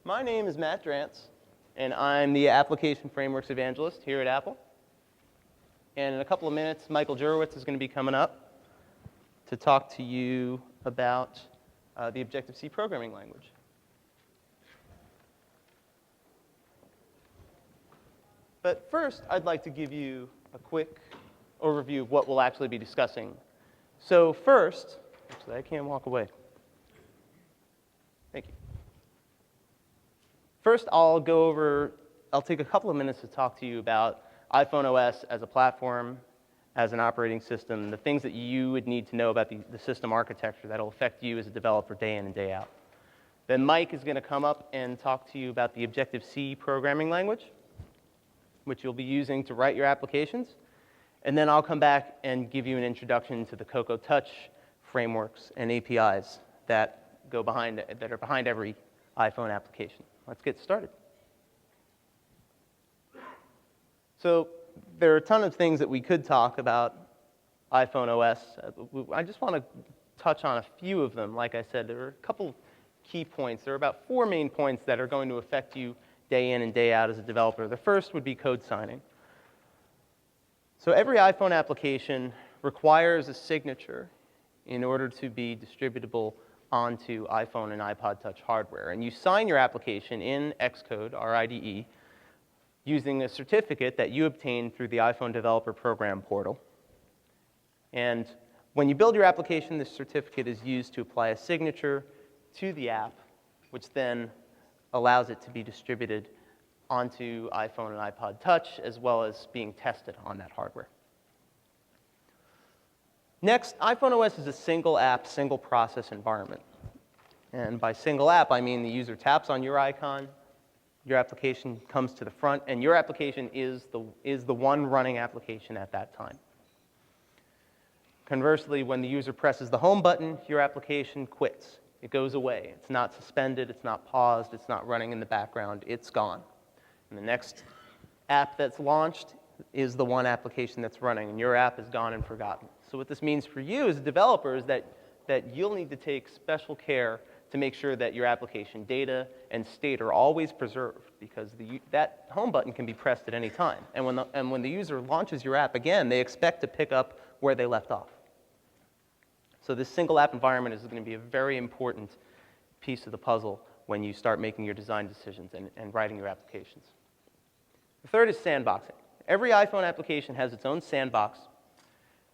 My name is Matt Drance, and I'm the Application Frameworks Evangelist here at Apple. And in a couple of minutes, Michael Jurowitz is going to be coming up to talk to you about the Objective-C programming language. But first, I'd like to give you a quick overview of what we'll actually be discussing. So first, actually, I can't walk away. Thank you. First, I'll take a couple of minutes to talk to you about iPhone OS as a platform, as an operating system, the things that you would need to know about the system architecture that will affect you as a developer day in and day out. Then Mike is going to come up and talk to you about the Objective-C programming language, which you'll be using to write your applications. And then I'll come back and give you an introduction to the Cocoa Touch frameworks and APIs that are behind every iPhone application. Let's get started. So there are a ton of things that we could talk about iPhone OS. I just want to touch on a few of them. Like I said, there are a couple key points. There are about 4 main points that are going to affect you day in and day out as a developer. The first would be code signing. So every iPhone application requires a signature in order to be distributable onto iPhone and iPod Touch hardware. And you sign your application in Xcode, our IDE, using a certificate that you obtain through the iPhone Developer Program portal. And when you build your application, this certificate is used to apply a signature to the app, which then allows it to be distributed onto iPhone and iPod Touch, as well as being tested on that hardware. Next, iPhone OS is a single app, single process environment. And by single app, I mean the user taps on your icon, your application comes to the front, and your application is the one running application at that time. Conversely, when the user presses the home button, your application quits. It goes away. It's not suspended, it's not paused, it's not running in the background, it's gone. And the next app that's launched is the one application that's running, and your app is gone and forgotten. So what this means for you as a developer is that you'll need to take special care to make sure that your application data and state are always preserved, because that home button can be pressed at any time. And when the user launches your app again, they expect to pick up where they left off. So this single app environment is going to be a very important piece of the puzzle when you start making your design decisions and writing your applications. The third is sandboxing. Every iPhone application has its own sandbox,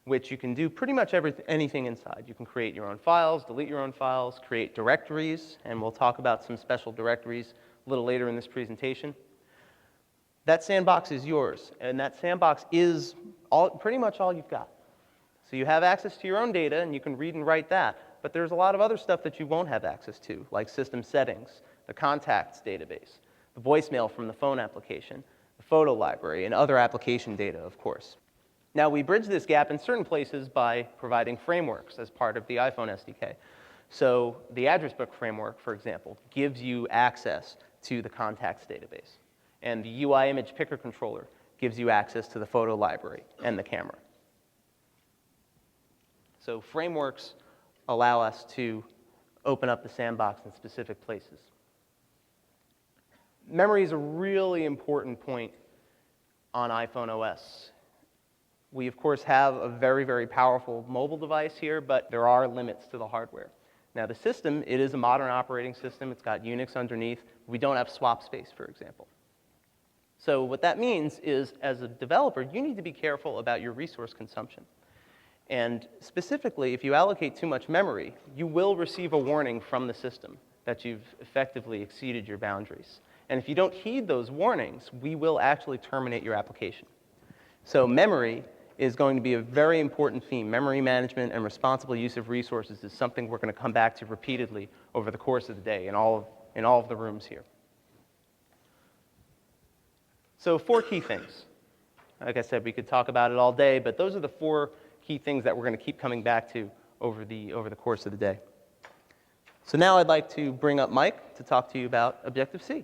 which you can do pretty much anything inside. You can create your own files, delete your own files, create directories, and we'll talk about some special directories a little later in this presentation. That sandbox is yours, and that sandbox is pretty much all you've got. So you have access to your own data, and you can read and write that, but there's a lot of other stuff that you won't have access to, like system settings, the contacts database, the voicemail from the phone application, the photo library, and other application data, of course. Now, we bridge this gap in certain places by providing frameworks as part of the iPhone SDK. So the address book framework, for example, gives you access to the contacts database. And the UI image picker controller gives you access to the photo library and the camera. So frameworks allow us to open up the sandbox in specific places. Memory is a really important point on iPhone OS. We, of course, have a very, very powerful mobile device here, but there are limits to the hardware. Now, the system, it is a modern operating system. It's got Unix underneath. We don't have swap space, for example. So what that means is, as a developer, you need to be careful about your resource consumption. And specifically, if you allocate too much memory, you will receive a warning from the system that you've effectively exceeded your boundaries. And if you don't heed those warnings, we will actually terminate your application. So memory is going to be a very important theme. Memory management and responsible use of resources is something we're going to come back to repeatedly over the course of the day in all of the rooms here. So 4 key things. Like I said, we could talk about it all day, but those are the 4 key things that we're going to keep coming back to over the course of the day. So now I'd like to bring up Mike to talk to you about Objective-C.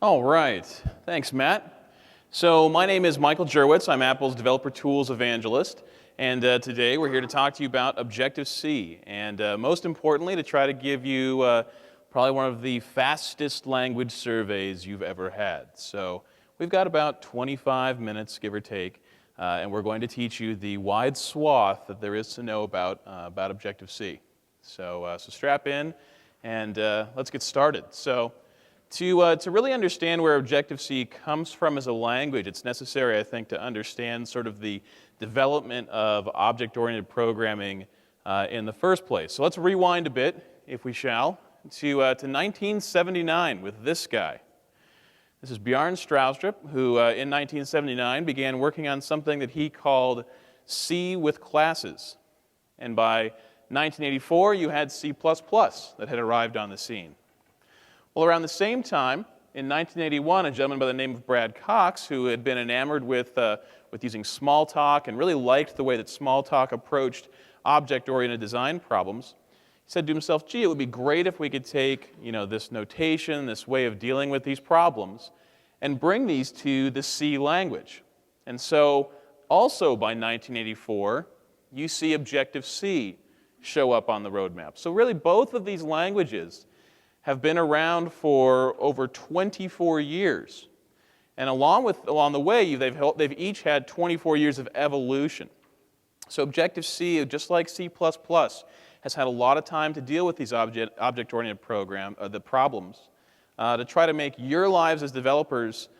All right. Thanks, Matt. So my name is Michael Jurwitz. I'm Apple's Developer Tools Evangelist. And today we're here to talk to you about Objective-C. And most importantly, to try to give you probably one of the fastest language surveys you've ever had. So we've got about 25 minutes, give or take. And we're going to teach you the wide swath that there is to know about Objective-C. So strap in and let's get started. So to really understand where Objective-C comes from as a language, it's necessary, I think, to understand sort of the development of object-oriented programming in the first place. So let's rewind a bit, if we shall, to 1979 with this guy. This is Bjarne Stroustrup, who in 1979 began working on something that he called C with classes. And by 1984, you had C++ that had arrived on the scene. Well, around the same time, in 1981, a gentleman by the name of Brad Cox, who had been enamored with using Smalltalk and really liked the way that Smalltalk approached object-oriented design problems, he said to himself, gee, it would be great if we could take this notation, this way of dealing with these problems, and bring these to the C language. And so, also by 1984, you see Objective-C show up on the roadmap. So really, both of these languages have been around for over 24 years. And along the way, they've each had 24 years of evolution. So Objective-C, just like C++, has had a lot of time to deal with these object-oriented problems to try to make your lives as developers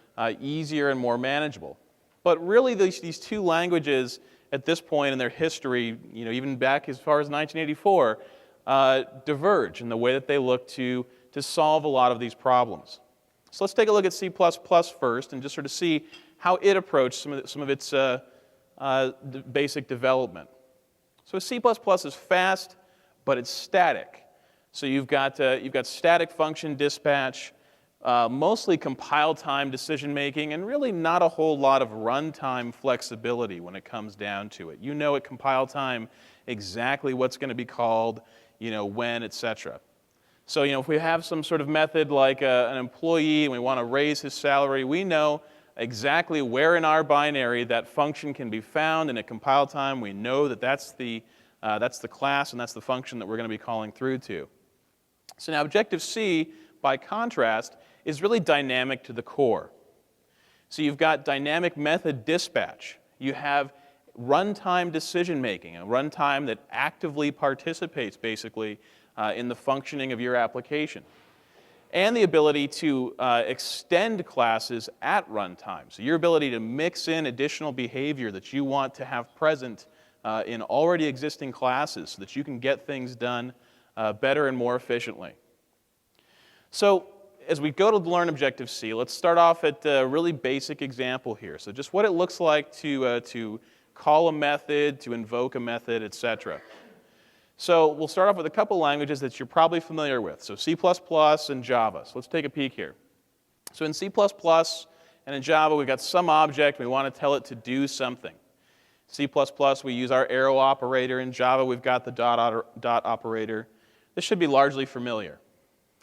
easier and more manageable. But really, these two languages, at this point in their history, even back as far as 1984, diverge in the way that they look to solve a lot of these problems. So let's take a look at C++ first and just sort of see how it approached some of its basic development. So C++ is fast, but it's static. So you've got static function dispatch, mostly compile time decision making, and really not a whole lot of runtime flexibility when it comes down to it. You know at compile time exactly what's going to be called, when, etc. So if we have some sort of method like an employee and we want to raise his salary, we know exactly where in our binary that function can be found, and at compile time we know that that's the class and that's the function that we're going to be calling through to. So now Objective-C, by contrast, is really dynamic to the core. So you've got dynamic method dispatch. You have runtime decision making, a runtime that actively participates basically in the functioning of your application. And the ability to extend classes at runtime. So your ability to mix in additional behavior that you want to have present in already existing classes so that you can get things done better and more efficiently. So as we go to learn Objective-C, let's start off at a really basic example here. So just what it looks like to call a method, to invoke a method, etc. So we'll start off with a couple languages that you're probably familiar with. So C++ and Java. So let's take a peek here. So in C++ and in Java, we've got some object. We want to tell it to do something. C++, we use our arrow operator. In Java, we've got the dot operator. This should be largely familiar.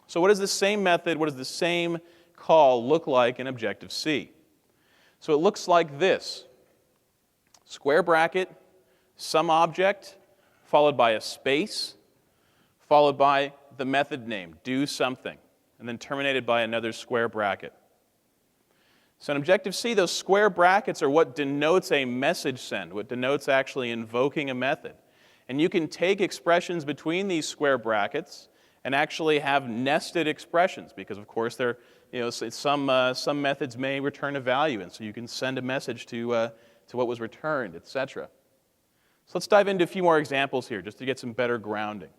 So what does the same method, what does the same call look like in Objective-C? So it looks like this. Square bracket, some object, followed by a space, followed by the method name, do something, and then terminated by another square bracket. So in Objective-C, those square brackets are what denotes a message send, what denotes actually invoking a method. And you can take expressions between these square brackets and actually have nested expressions, because of course some methods may return a value, and so you can send a message to what was returned, etc. So let's dive into a few more examples here just to get some better grounding.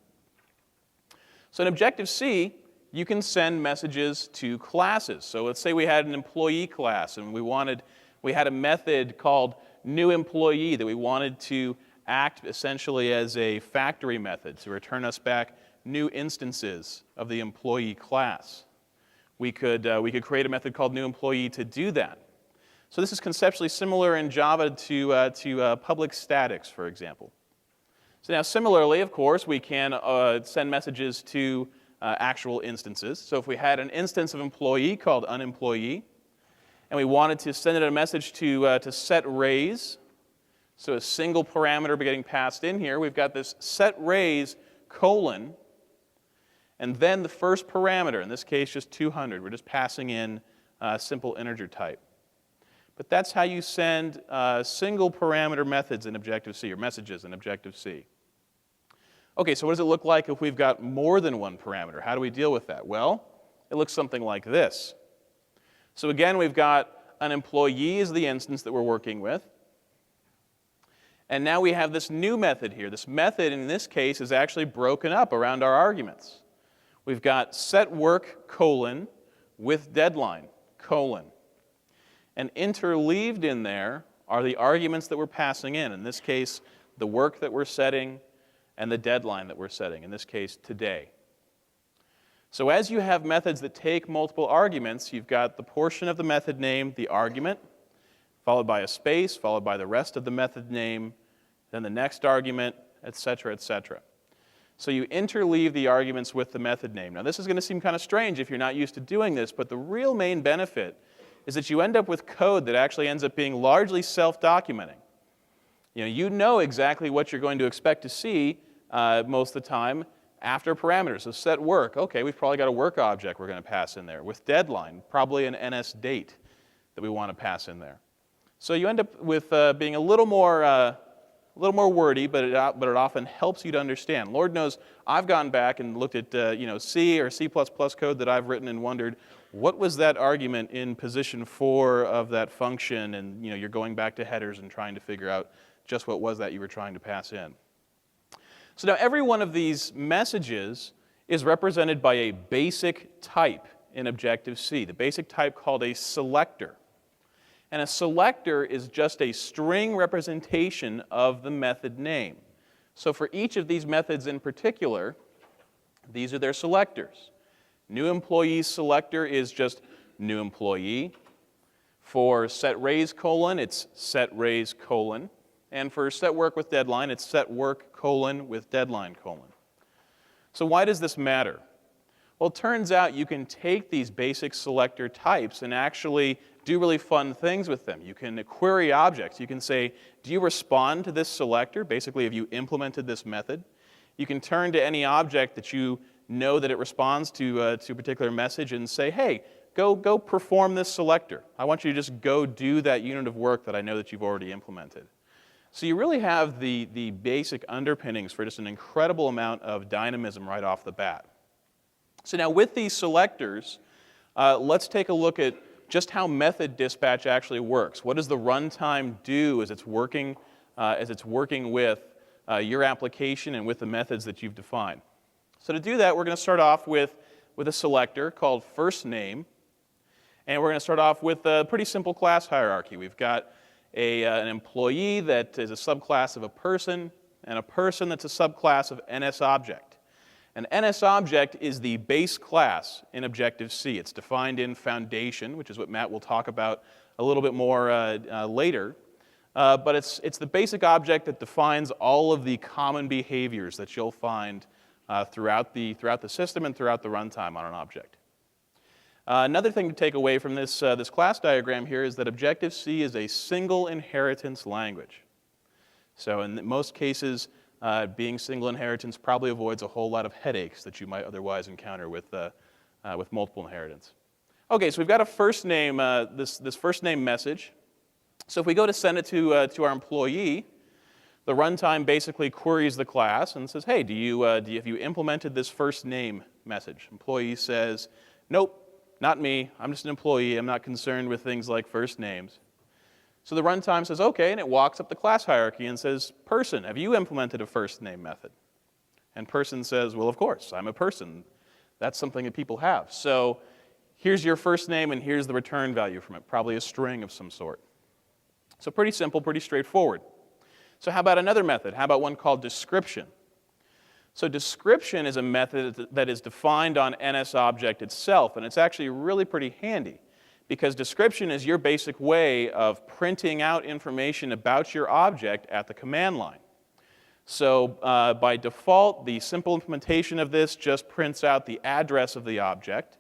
So in Objective-C, you can send messages to classes. So let's say we had an employee class and we had a method called newEmployee that we wanted to act essentially as a factory method to return us back new instances of the employee class. We could create a method called newEmployee to do that. So this is conceptually similar in Java to public statics, for example. So now similarly, of course, we can send messages to actual instances. So if we had an instance of employee called unemployee, and we wanted to send it a message to set raise, so a single parameter getting passed in here, we've got this set raise colon, and then the first parameter, in this case just 200. We're just passing in a simple integer type. But that's how you send single parameter methods in Objective-C, or messages in Objective-C. Okay, so what does it look like if we've got more than one parameter? How do we deal with that? Well, it looks something like this. So again, we've got an employee as the instance that we're working with. And now we have this new method here. This method, in this case, is actually broken up around our arguments. We've got set work colon with deadline colon. And interleaved in there are the arguments that we're passing in this case, the work that we're setting and the deadline that we're setting, in this case, today. So as you have methods that take multiple arguments, you've got the portion of the method name, the argument, followed by a space, followed by the rest of the method name, then the next argument, etc., etc. So you interleave the arguments with the method name. Now this is going to seem kind of strange if you're not used to doing this, but the real main benefit is that you end up with code that actually ends up being largely self-documenting. You know exactly what you're going to expect to see most of the time after parameters. So set work, okay, we've probably got a work object we're going to pass in there. With deadline, probably an NS date that we want to pass in there. So you end up with being a little more wordy, but it often helps you to understand. Lord knows I've gone back and looked at C or C++ code that I've written and wondered, what was that argument in position 4 of that function? And you're going back to headers and trying to figure out just what was that you were trying to pass in. So now every one of these messages is represented by a basic type in Objective-C, the basic type called a selector. And a selector is just a string representation of the method name. So for each of these methods in particular, these are their selectors. New employee selector is just new employee. For set raise colon, it's set raise colon. And for set work with deadline, it's set work colon with deadline colon. So why does this matter? Well, it turns out you can take these basic selector types and actually do really fun things with them. You can query objects. You can say, do you respond to this selector? Basically, have you implemented this method? You can turn to any object that you know that it responds to a particular message and say, hey, go perform this selector. I want you to just go do that unit of work that I know that you've already implemented. So you really have the basic underpinnings for just an incredible amount of dynamism right off the bat. So now with these selectors, let's take a look at just how method dispatch actually works. What does the runtime do as it's working with your application and with the methods that you've defined? So to do that, we're going to start off with a selector called first name. And we're going to start off with a pretty simple class hierarchy. We've got an employee that is a subclass of a person, and a person that's a subclass of NSObject. An NSObject is the base class in Objective-C. It's defined in Foundation, which is what Matt will talk about a little bit more later. But it's the basic object that defines all of the common behaviors that you'll find throughout the system and throughout the runtime on an object. Another thing to take away from this class diagram here is that Objective-C is a single inheritance language. So in most cases, being single inheritance probably avoids a whole lot of headaches that you might otherwise encounter with multiple inheritance. Okay, so we've got a first name, this first name message. So if we go to send it to our employee, the runtime basically queries the class and says, hey, have you implemented this first name message? Employee says, nope, not me. I'm just an employee. I'm not concerned with things like first names. So the runtime says, okay, and it walks up the class hierarchy and says, person, have you implemented a first name method? And person says, well, of course, I'm a person. That's something that people have. So here's your first name, and here's the return value from it, probably a string of some sort. So pretty simple, pretty straightforward. So how about another method? How about one called description? So description is a method that is defined on NSObject itself, and it's actually really pretty handy, because description is your basic way of printing out information about your object at the command line. So by default, the simple implementation of this just prints out the address of the object.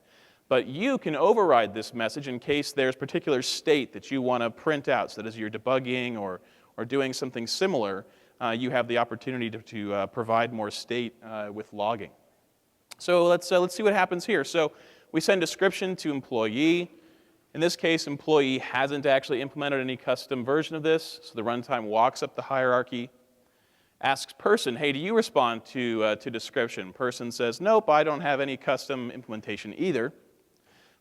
But you can override this message in case there's particular state that you want to print out. So that as you're debugging or doing something similar, you have the opportunity to provide more state with logging. So let's see what happens here. So we send description to employee. In this case, employee hasn't actually implemented any custom version of this, so the runtime walks up the hierarchy, asks person, hey, do you respond to description? Person says, nope, I don't have any custom implementation either.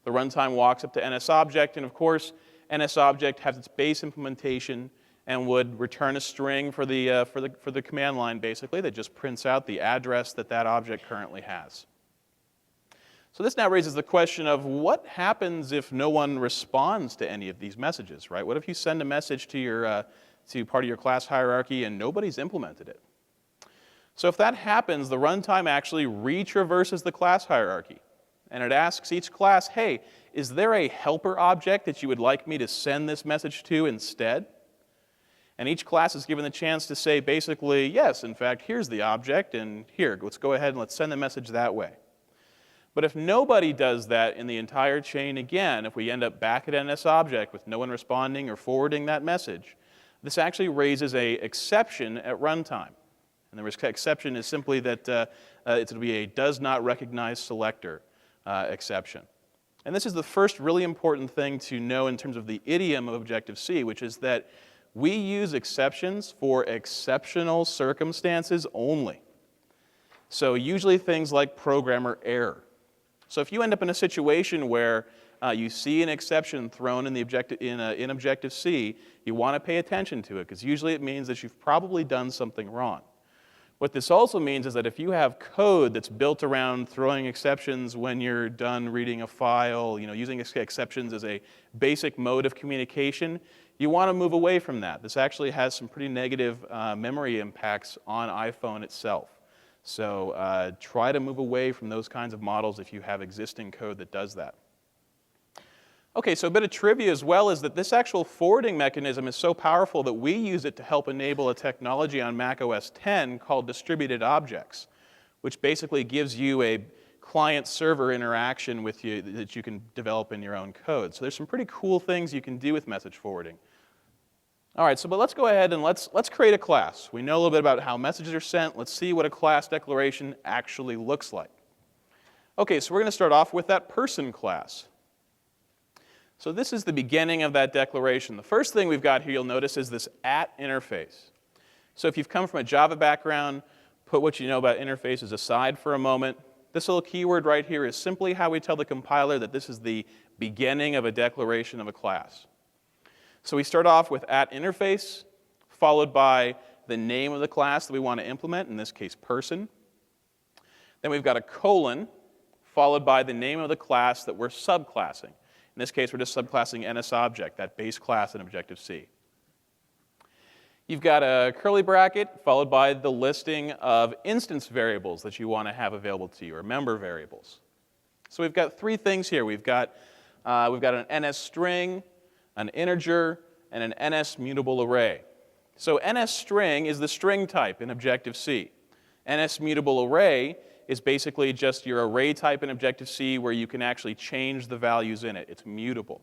The runtime walks up to NSObject, and of course, NSObject has its base implementation and would return a string for the command line, basically, that just prints out the address that that object currently has. So this now raises the question of what happens if no one responds to any of these messages, right? What if you send a message to part of your class hierarchy and nobody's implemented it? So if that happens, the runtime actually retraverses the class hierarchy. And it asks each class, hey, is there a helper object that you would like me to send this message to instead? And each class is given the chance to say basically, yes, in fact, here's the object, and here, let's go ahead and let's send the message that way. But if nobody does that in the entire chain again, if we end up back at NSObject with no one responding or forwarding that message, this actually raises an exception at runtime. And the exception is simply that it'll be a does not recognize selector exception. And this is the first really important thing to know in terms of the idiom of Objective-C, which is that we use exceptions for exceptional circumstances only. So usually things like programmer error. So if you end up in a situation where you see an exception thrown in Objective-C, you want to pay attention to it, because usually it means that you've probably done something wrong. What this also means is that if you have code that's built around throwing exceptions when you're done reading a file, using exceptions as a basic mode of communication, you want to move away from that. This actually has some pretty negative memory impacts on iPhone itself. So try to move away from those kinds of models if you have existing code that does that. Okay, so a bit of trivia as well is that this actual forwarding mechanism is so powerful that we use it to help enable a technology on Mac OS X called distributed objects, which basically gives you a client-server interaction with you that you can develop in your own code. So there's some pretty cool things you can do with message forwarding. All right, but let's go ahead and let's create a class. We know a little bit about how messages are sent. Let's see what a class declaration actually looks like. Okay, so we're going to start off with that person class. So this is the beginning of that declaration. The first thing we've got here, you'll notice, is this @ interface. So if you've come from a Java background, put what you know about interfaces aside for a moment. This little keyword right here is simply how we tell the compiler that this is the beginning of a declaration of a class. So we start off with @ interface, followed by the name of the class that we want to implement, in this case, person. Then we've got a colon, followed by the name of the class that we're subclassing. In this case, we're just subclassing NSObject, that base class in Objective-C. You've got a curly bracket, followed by the listing of instance variables that you want to have available to you, or member variables. So we've got three things here. We've got an NSString, an integer, and an NSMutable array. So NSString is the string type in Objective-C. NSMutable array is basically just your array type in Objective-C where you can actually change the values in it. It's mutable.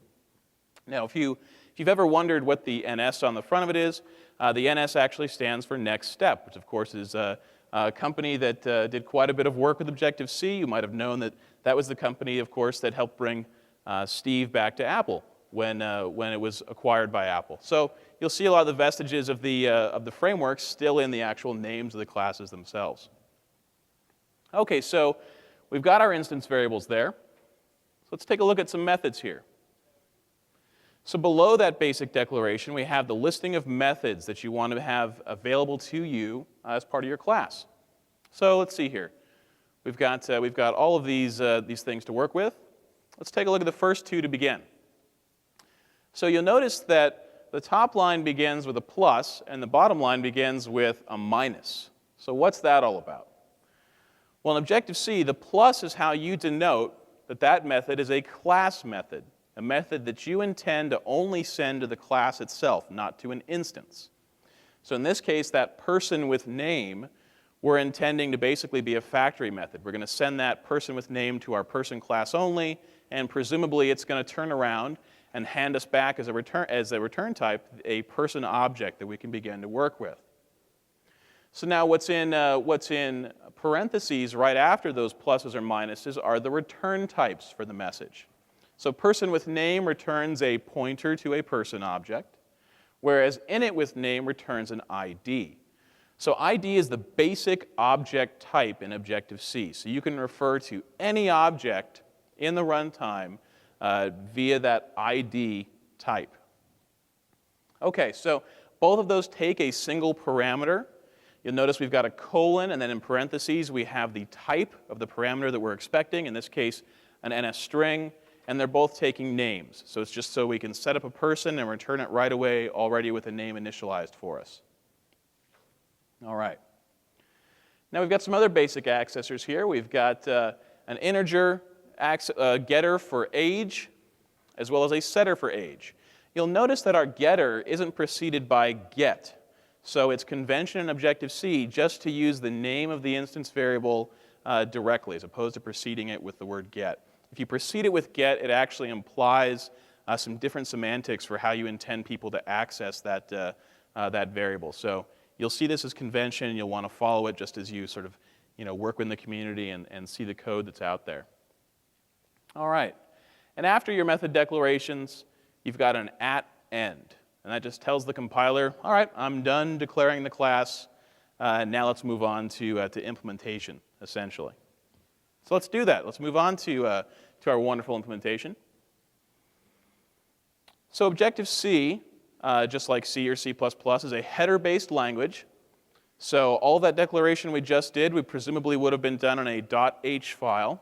Now, if you've ever wondered what the NS on the front of it is, the NS actually stands for next step, which of course is a company that did quite a bit of work with Objective-C. You might have known that that was the company, of course, that helped bring Steve back to Apple when it was acquired by Apple. So you'll see a lot of the vestiges of the framework still in the actual names of the classes themselves. Okay, so we've got our instance variables there. So let's take a look at some methods here. So below that basic declaration, we have the listing of methods that you want to have available to you as part of your class. So let's see here. We've got all of these things to work with. Let's take a look at the first two to begin. So you'll notice that the top line begins with a plus, and the bottom line begins with a minus. So what's that all about? Well, in Objective-C, the plus is how you denote that that method is a class method, a method that you intend to only send to the class itself, not to an instance. So in this case, that person with name, we're intending to basically be a factory method. We're going to send that person with name to our person class only, and presumably it's going to turn around and hand us back as a return type a person object that we can begin to work with. So now what's in parentheses right after those pluses or minuses are the return types for the message. So person with name returns a pointer to a person object, whereas init with name returns an ID. So ID is the basic object type in Objective-C. So you can refer to any object in the runtime via that ID type. Okay, so both of those take a single parameter. You'll notice we've got a colon, and then in parentheses we have the type of the parameter that we're expecting, in this case an NS string, and they're both taking names. So it's just so we can set up a person and return it right away already with a name initialized for us. All right. Now we've got some other basic accessors here. We've got an integer getter for age, as well as a setter for age. You'll notice that our getter isn't preceded by get. So it's convention in Objective-C just to use the name of the instance variable directly, as opposed to preceding it with the word get. If you precede it with get, it actually implies some different semantics for how you intend people to access that, that variable. So you'll see this as convention, and you'll want to follow it just as you sort of work with the community and see the code that's out there. All right. And after your method declarations, you've got an at end. And that just tells the compiler, all right, I'm done declaring the class. Now let's move on to implementation, essentially. So let's do that. Let's move on to our wonderful implementation. So Objective-C, just like C or C++, is a header-based language. So all that declaration we just did, we presumably would have been done in a .h file.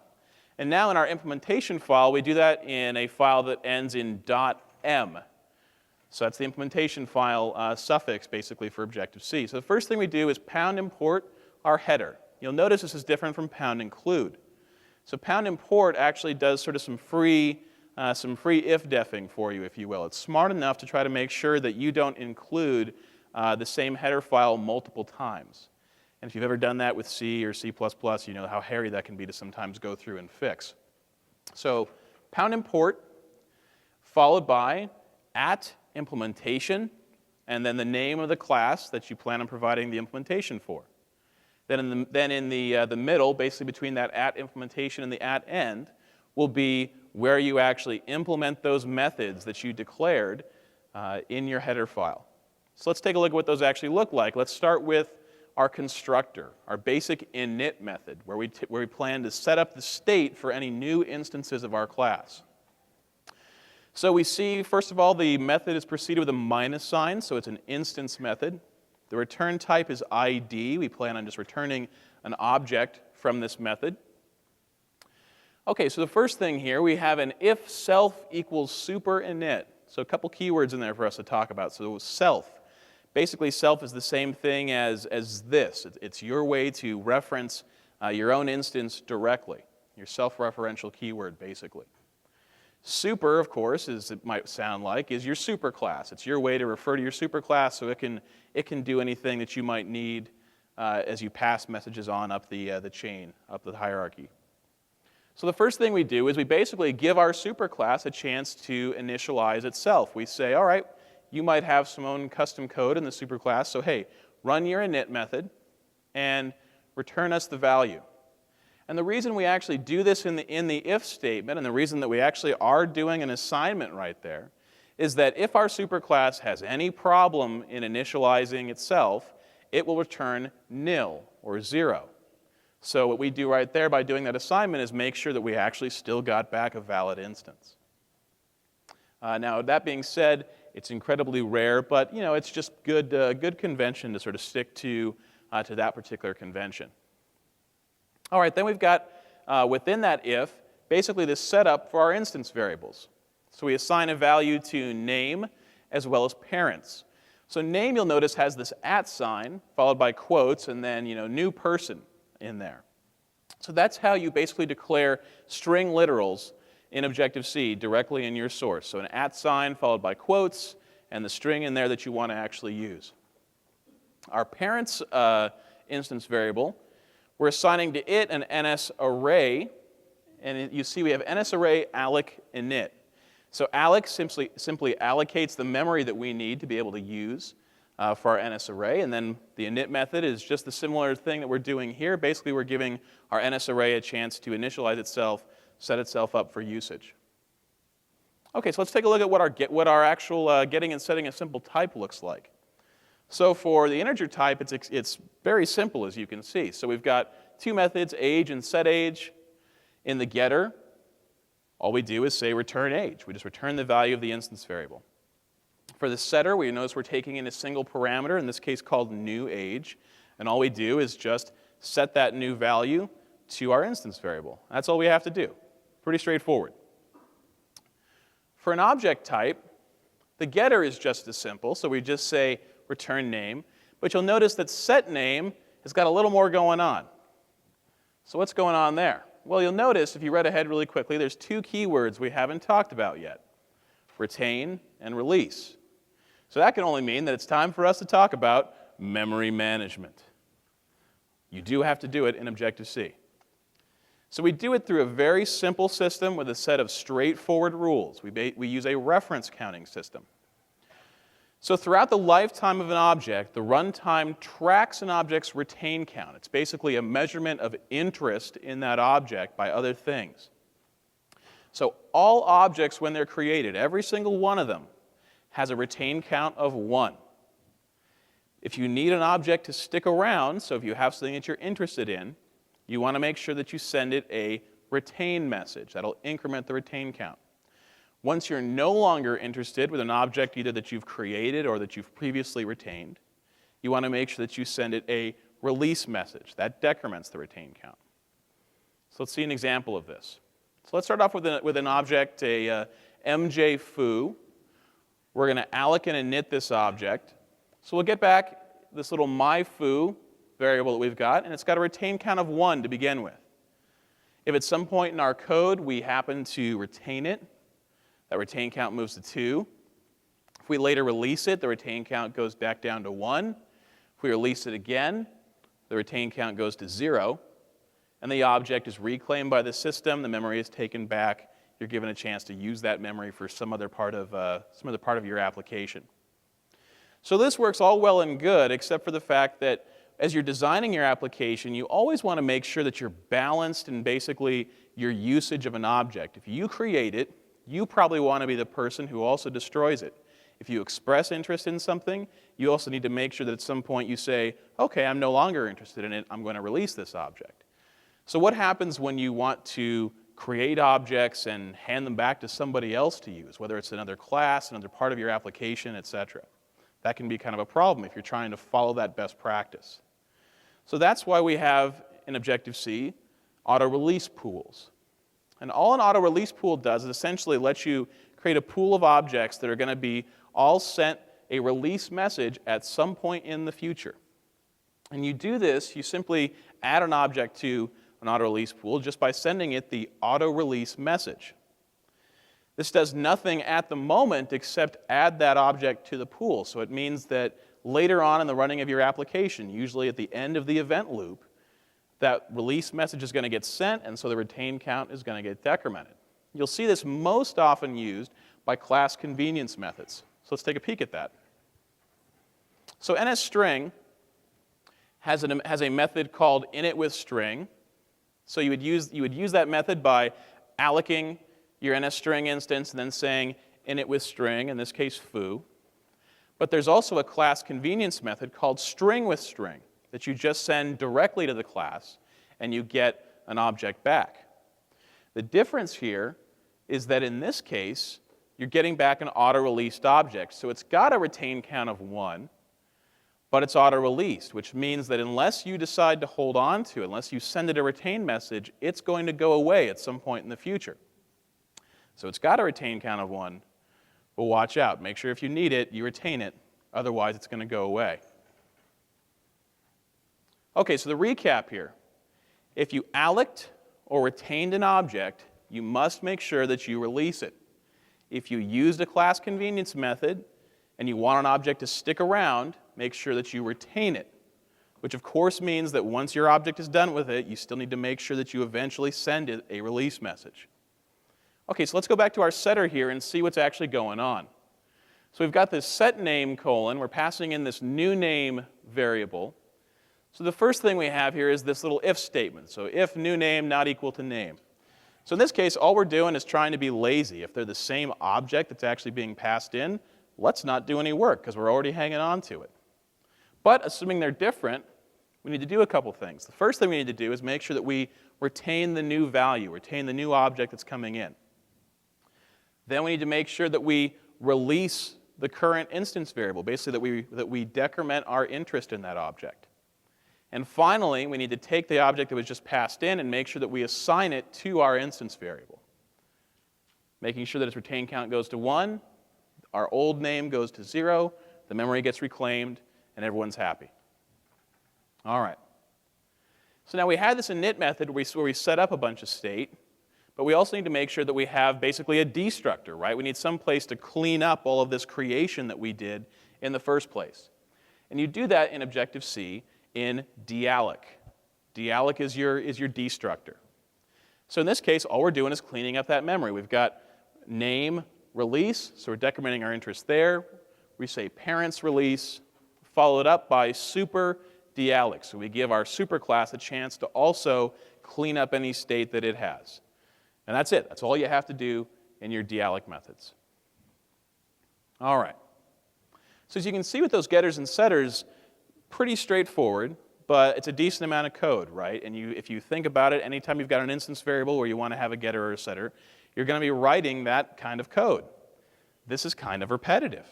And now in our implementation file, we do that in a file that ends in .m. So that's the implementation file suffix, basically, for Objective-C. So the first thing we do is pound import our header. You'll notice this is different from pound include. So pound import actually does sort of some free if-defing for you, if you will. It's smart enough to try to make sure that you don't include the same header file multiple times. And if you've ever done that with C or C++, you know how hairy that can be to sometimes go through and fix. So pound import followed by at implementation, and then the name of the class that you plan on providing the implementation for. Then in the middle, basically between that at implementation and the at end, will be where you actually implement those methods that you declared in your header file. So let's take a look at what those actually look like. Let's start with our constructor, our basic init method, where we plan to set up the state for any new instances of our class. So we see, first of all, the method is preceded with a minus sign, so it's an instance method. The return type is ID. We plan on just returning an object from this method. Okay, so the first thing here, we have an if self equals super init. So a couple keywords in there for us to talk about. So self. Basically, self is the same thing as this. It's your way to reference your own instance directly, your self-referential keyword, basically. Super, of course, as it might sound like, is your superclass. It's your way to refer to your superclass so it can do anything that you might need as you pass messages on up the chain, up the hierarchy. So the first thing we do is we basically give our superclass a chance to initialize itself. We say, all right, you might have some own custom code in the superclass, so hey, run your init method and return us the value. And the reason we actually do this in the if statement, and the reason that we actually are doing an assignment right there, is that if our superclass has any problem in initializing itself, it will return nil or 0. So what we do right there by doing that assignment is make sure that we actually still got back a valid instance. Now, that being said, it's incredibly rare, but it's just good convention to sort of stick to that particular convention. All right, then we've got, within that if, basically this setup for our instance variables. So we assign a value to name as well as parents. So name, you'll notice, has this @ sign followed by quotes and then new person in there. So that's how you basically declare string literals in Objective-C directly in your source. So an @ sign followed by quotes and the string in there that you want to actually use. our parent's instance variable, we're assigning to it an NSArray, and you see we have NSArray, alloc, init. So alloc simply allocates the memory that we need to be able to use for our NSArray, and then the init method is just the similar thing that we're doing here. Basically, we're giving our NSArray a chance to initialize itself, set itself up for usage. Okay, so let's take a look at what our actual getting and setting a simple type looks like. So for the integer type, it's very simple, as you can see. So we've got two methods, age and setAge. In the getter, all we do is say return age. We just return the value of the instance variable. For the setter, we notice we're taking in a single parameter, in this case called new age, and all we do is just set that new value to our instance variable. That's all we have to do. Pretty straightforward. For an object type, the getter is just as simple, so we just say return name, but you'll notice that setName has got a little more going on. So what's going on there? Well, you'll notice, if you read ahead really quickly, there's two keywords we haven't talked about yet, retain and release. So that can only mean that it's time for us to talk about memory management. You do have to do it in Objective-C. So we do it through a very simple system with a set of straightforward rules. We use a reference counting system. So throughout the lifetime of an object, the runtime tracks an object's retain count. It's basically a measurement of interest in that object by other things. So all objects, when they're created, every single one of them has a retain count of 1. If you need an object to stick around, so if you have something that you're interested in, you want to make sure that you send it a retain message. That'll increment the retain count. Once you're no longer interested with an object either that you've created or that you've previously retained, you want to make sure that you send it a release message. That decrements the retain count. So let's see an example of this. So let's start off with an object, a MJ foo. We're going to alloc and init this object. So we'll get back this little myFoo variable that we've got, and it's got a retain count of 1 to begin with. If at some point in our code we happen to retain it, that retain count moves to 2. If we later release it, the retain count goes back down to 1. If we release it again, the retain count goes to 0. And the object is reclaimed by the system. The memory is taken back. You're given a chance to use that memory for some other part of your application. So this works all well and good, except for the fact that as you're designing your application, you always want to make sure that you're balanced in basically your usage of an object. If you create it, you probably want to be the person who also destroys it. If you express interest in something, you also need to make sure that at some point you say, okay, I'm no longer interested in it, I'm going to release this object. So what happens when you want to create objects and hand them back to somebody else to use, whether it's another class, another part of your application, etc.? That can be kind of a problem if you're trying to follow that best practice. So that's why we have in Objective-C AutoRelease pools. And all an AutoRelease pool does is essentially let you create a pool of objects that are going to be all sent a release message at some point in the future. And you do this, you simply add an object to an AutoRelease pool just by sending it the AutoRelease message. This does nothing at the moment except add that object to the pool. So it means that later on in the running of your application, usually at the end of the event loop, that release message is going to get sent, and so the retain count is going to get decremented. You'll see this most often used by class convenience methods. So let's take a peek at that. So NSString has a method called initWithString. So you would use that method by allocing your NSString instance and then saying initWithString, in this case foo. But there's also a class convenience method called stringWithString that you just send directly to the class and you get an object back. The difference here is that in this case, you're getting back an auto-released object. So it's got a retain count of 1, but it's auto-released, which means that unless you decide to hold on to it, unless you send it a retain message, it's going to go away at some point in the future. So it's got a retain count of 1, but watch out. Make sure if you need it, you retain it. Otherwise, it's going to go away. Okay, so the recap here. If you alloced or retained an object, you must make sure that you release it. If you used a class convenience method and you want an object to stick around, make sure that you retain it, which of course means that once your object is done with it, you still need to make sure that you eventually send it a release message. Okay, so let's go back to our setter here and see what's actually going on. So we've got this set name colon, we're passing in this new name variable. So the first thing we have here is this little if statement. So if new name not equal to name. So in this case, all we're doing is trying to be lazy. If they're the same object that's actually being passed in, let's not do any work because we're already hanging on to it. But assuming they're different, we need to do a couple things. The first thing we need to do is make sure that we retain the new value, retain the new object that's coming in. Then we need to make sure that we release the current instance variable, basically that we decrement our interest in that object. And finally, we need to take the object that was just passed in and make sure that we assign it to our instance variable, making sure that its retain count goes to 1, our old name goes to 0, the memory gets reclaimed, and everyone's happy. All right. So now we had this init method where we set up a bunch of state, but we also need to make sure that we have basically a destructor, right? We need some place to clean up all of this creation that we did in the first place. And you do that in Objective-C in dealloc. Dealloc is your destructor. So in this case, all we're doing is cleaning up that memory. We've got name release, so we're decrementing our interest there. We say parents release, followed up by super dealloc. So we give our superclass a chance to also clean up any state that it has. And that's it. That's all you have to do in your dealloc methods. All right. So as you can see with those getters and setters, pretty straightforward, but it's a decent amount of code, right? And if you think about it, anytime you've got an instance variable where you want to have a getter or a setter, you're going to be writing that kind of code. This is kind of repetitive.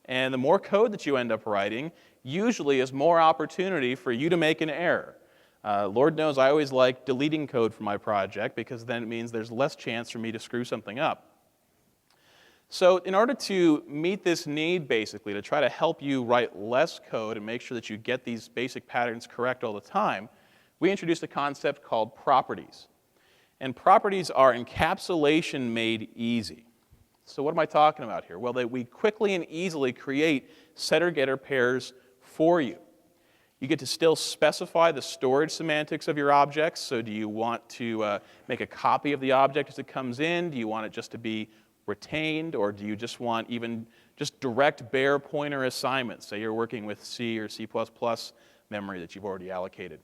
And the more code that you end up writing, usually is more opportunity for you to make an error. Lord knows I always like deleting code from my project because then it means there's less chance for me to screw something up. So in order to meet this need, basically, to try to help you write less code and make sure that you get these basic patterns correct all the time, we introduced a concept called properties. And properties are encapsulation made easy. So what am I talking about here? Well, we quickly and easily create setter-getter pairs for you. You get to still specify the storage semantics of your objects. So do you want to make a copy of the object as it comes in? Do you want it just to be retained, or do you just want even just direct bare pointer assignments? Say you're working with C or C++ memory that you've already allocated.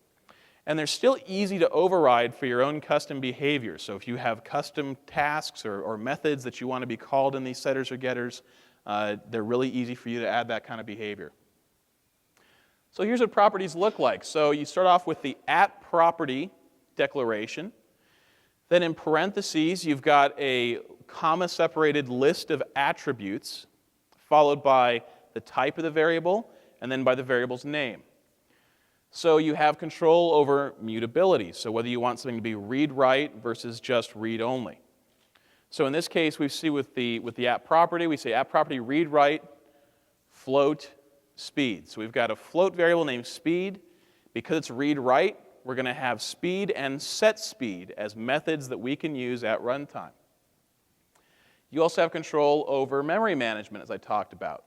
And they're still easy to override for your own custom behavior. So if you have custom tasks or methods that you want to be called in these setters or getters, they're really easy for you to add that kind of behavior. So here's what properties look like. So you start off with the @property declaration. Then in parentheses, you've got a comma-separated list of attributes, followed by the type of the variable, and then by the variable's name. So you have control over mutability, so whether you want something to be read-write versus just read-only. So in this case, we see with the @property, we say @property read-write, float, speed. So we've got a float variable named speed. Because it's read-write, we're going to have speed and set speed as methods that we can use at runtime. You also have control over memory management, as I talked about.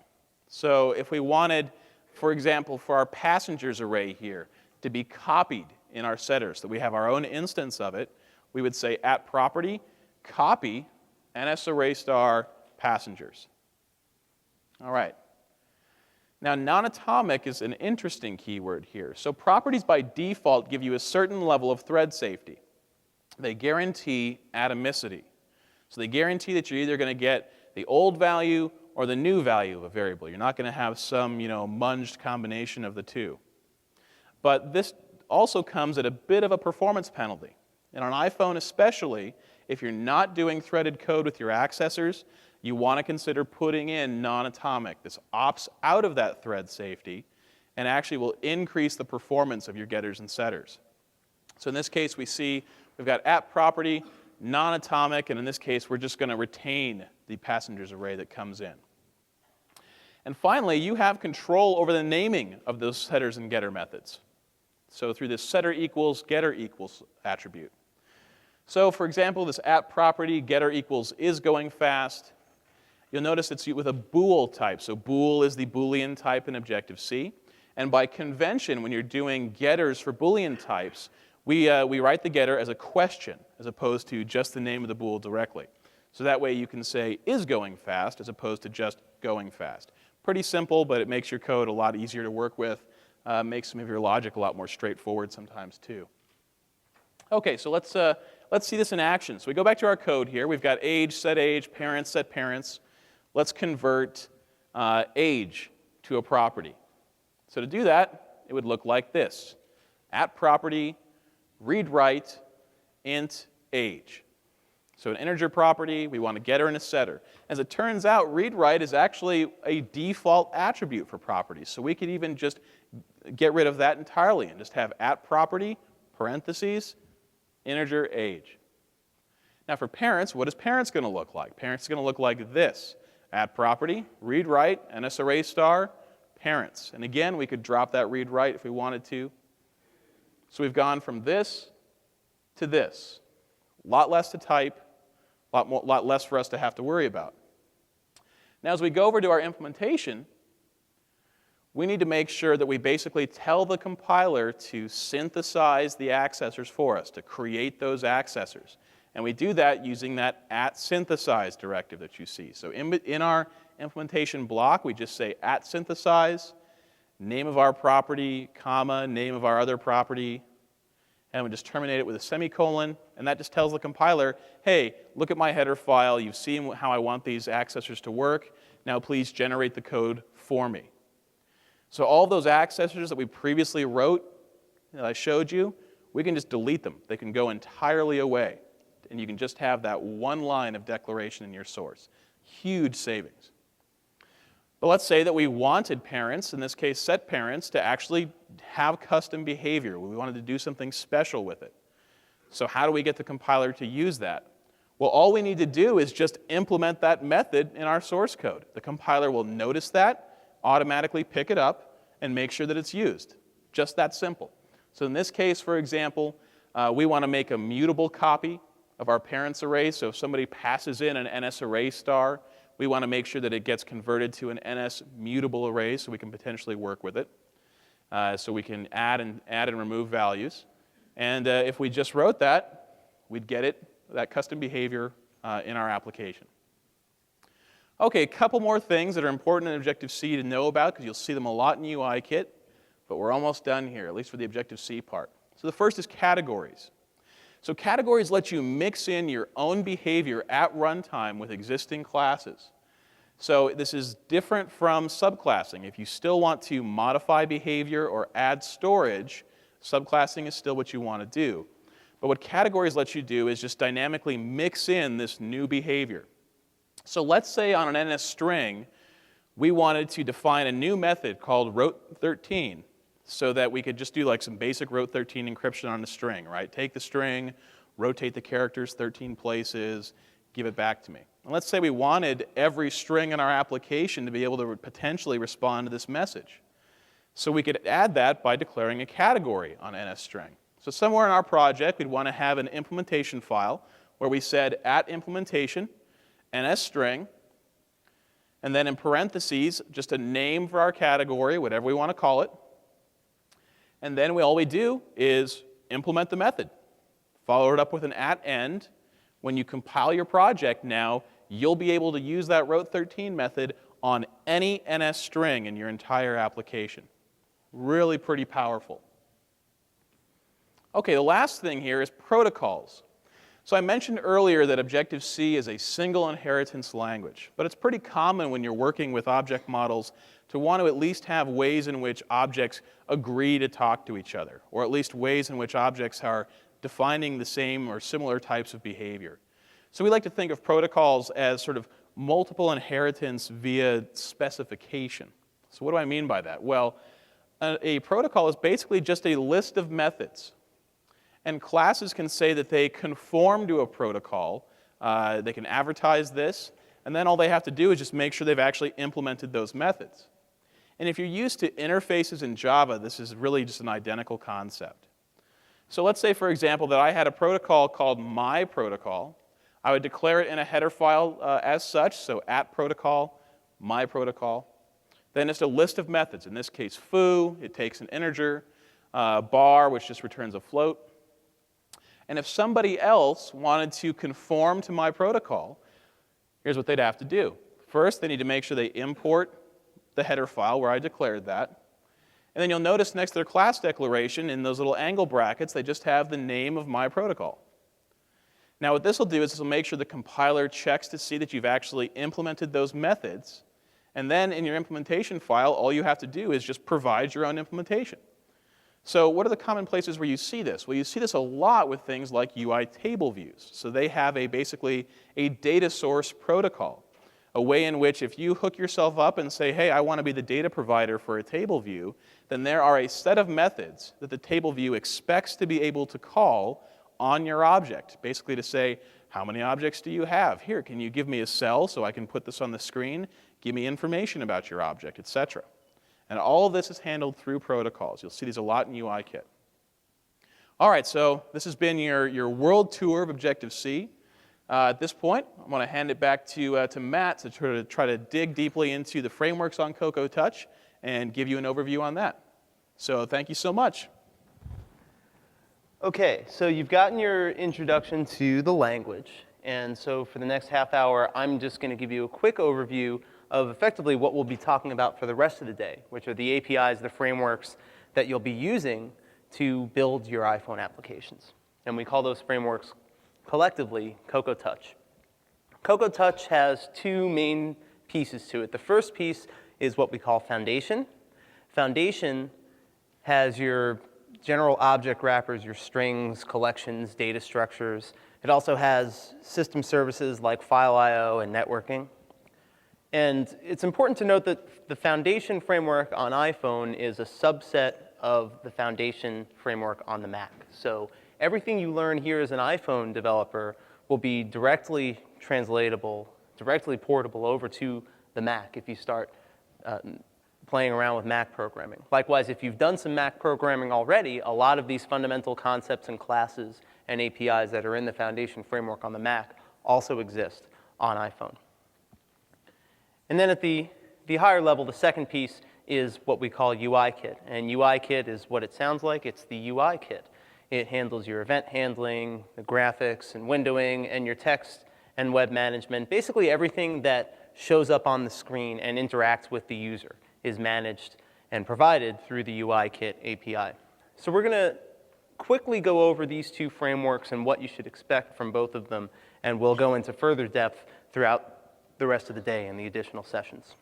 So if we wanted, for example, for our passengers array here to be copied in our setters, so that we have our own instance of it, we would say @property copy NSArray star passengers. All right. Now, non-atomic is an interesting keyword here. So properties by default give you a certain level of thread safety. They guarantee atomicity. So they guarantee that you're either going to get the old value or the new value of a variable. You're not going to have some, munged combination of the two. But this also comes at a bit of a performance penalty. And on iPhone especially, if you're not doing threaded code with your accessors, you want to consider putting in non-atomic. This opts out of that thread safety and actually will increase the performance of your getters and setters. So in this case, we see we've got @property, non-atomic, and in this case, we're just going to retain the passengers array that comes in. And finally, you have control over the naming of those setters and getter methods. So through this setter equals, getter equals attribute. So for example, this @property, getter equals is going fast. you'll notice it's with a bool type. So bool is the Boolean type in Objective-C. And by convention, when you're doing getters for Boolean types, we write the getter as a question as opposed to just the name of the bool directly. So that way you can say is going fast as opposed to just going fast. Pretty simple, but it makes your code a lot easier to work with, makes some of your logic a lot more straightforward sometimes too. Okay, so let's see this in action. So we go back to our code here. We've got age, parents, set parents. Let's convert age to a property. So to do that, it would look like this. At property, read write, int age. So an integer property, we want a getter and a setter. As it turns out, read write is actually a default attribute for properties. So we could even just get rid of that entirely and just have at property, parentheses, integer age. Now for parents, what is parents going to look like? Parents is going to look like this. At property, read write, NSRA star, parents. And again, we could drop that read write if we wanted to. So we've gone from this to this. A lot less to type, a lot less for us to have to worry about. Now as we go over to our implementation, we need to make sure that we basically tell the compiler to synthesize the accessors for us, to create those accessors. And we do that using that @synthesize directive that you see. So in our implementation block, we just say @synthesize, name of our property, comma, name of our other property, and we just terminate it with a semicolon, and that just tells the compiler, hey, look at my header file, you've seen how I want these accessors to work, now please generate the code for me. So all those accessors that we previously wrote, that I showed you, we can just delete them. They can go entirely away, and you can just have that one line of declaration in your source. Huge savings. But let's say that we wanted parents, in this case set parents, to actually have custom behavior. We wanted to do something special with it. So how do we get the compiler to use that? Well, all we need to do is just implement that method in our source code. The compiler will notice that, automatically pick it up, and make sure that it's used. Just that simple. So in this case, for example, we want to make a mutable copy of our parents array. So if somebody passes in an NS array star, we want to make sure that it gets converted to an NS mutable array so we can potentially work with it. So we can add and remove values. And if we just wrote that, we'd get it, that custom behavior in our application. Okay, a couple more things that are important in Objective-C to know about, because you'll see them a lot in UIKit, but we're almost done here, at least for the Objective-C part. So the first is categories. So categories let you mix in your own behavior at runtime with existing classes. So this is different from subclassing. If you still want to modify behavior or add storage, subclassing is still what you want to do. But what categories let you do is just dynamically mix in this new behavior. So let's say on an NS string, we wanted to define a new method called rote13 so that we could just do like some basic rote13 encryption on the string, right? Take the string, rotate the characters 13 places, give it back to me. And let's say we wanted every string in our application to be able to potentially respond to this message. So we could add that by declaring a category on NSString. So somewhere in our project, we'd want to have an implementation file where we said @implementation, NSString, and then in parentheses, just a name for our category, whatever we want to call it. And then all we do is implement the method. Follow it up with an @end. When you compile your project now, you'll be able to use that rote13 method on any NS string in your entire application. Really pretty powerful. Okay, the last thing here is protocols. So I mentioned earlier that Objective-C is a single inheritance language, but it's pretty common when you're working with object models to want to at least have ways in which objects agree to talk to each other, or at least ways in which objects are defining the same or similar types of behavior. So we like to think of protocols as sort of multiple inheritance via specification. So what do I mean by that? Well, a protocol is basically just a list of methods. And classes can say that they conform to a protocol. They can advertise this, and then all they have to do is just make sure they've actually implemented those methods. And if you're used to interfaces in Java, this is really just an identical concept. So let's say, for example, that I had a protocol called my protocol. I would declare it in a header file as such, so @protocol, my protocol. Then just a list of methods. In this case, foo, it takes an integer, bar, which just returns a float. And if somebody else wanted to conform to my protocol, here's what they'd have to do. First, they need to make sure they import the header file where I declared that. And then you'll notice next to their class declaration, in those little angle brackets, they just have the name of my protocol. Now what this will do is this will make sure the compiler checks to see that you've actually implemented those methods. And then in your implementation file, all you have to do is just provide your own implementation. So what are the common places where you see this? Well, you see this a lot with things like UI table views. So they have basically a data source protocol, a way in which if you hook yourself up and say, hey, I want to be the data provider for a table view, then there are a set of methods that the table view expects to be able to call on your object, basically to say, how many objects do you have? Here, can you give me a cell so I can put this on the screen? Give me information about your object, etc. And all of this is handled through protocols. You'll see these a lot in UIKit. All right, so this has been your world tour of Objective-C. At this point, I want to hand it back to Matt to try to dig deeply into the frameworks on Cocoa Touch and give you an overview on that. So thank you so much. Okay, so you've gotten your introduction to the language. And so for the next half hour, I'm just going to give you a quick overview of effectively what we'll be talking about for the rest of the day, which are the APIs, the frameworks that you'll be using to build your iPhone applications. And we call those frameworks collectively Cocoa Touch. Cocoa Touch has two main pieces to it. The first piece is what we call Foundation. Foundation has your general object wrappers, your strings, collections, data structures. It also has system services like file I/O and networking. And it's important to note that the Foundation framework on iPhone is a subset of the Foundation framework on the Mac. So everything you learn here as an iPhone developer will be directly translatable, directly portable over to the Mac if you start playing around with Mac programming. Likewise, if you've done some Mac programming already, a lot of these fundamental concepts and classes and APIs that are in the Foundation framework on the Mac also exist on iPhone. And then at the higher level, the second piece is what we call UIKit. And UIKit is what it sounds like. It's the UI kit. It handles your event handling, the graphics and windowing, and your text and web management. Basically everything that shows up on the screen and interacts with the user is managed and provided through the UIKit API. So we're going to quickly go over these two frameworks and what you should expect from both of them, and we'll go into further depth throughout the rest of the day in the additional sessions.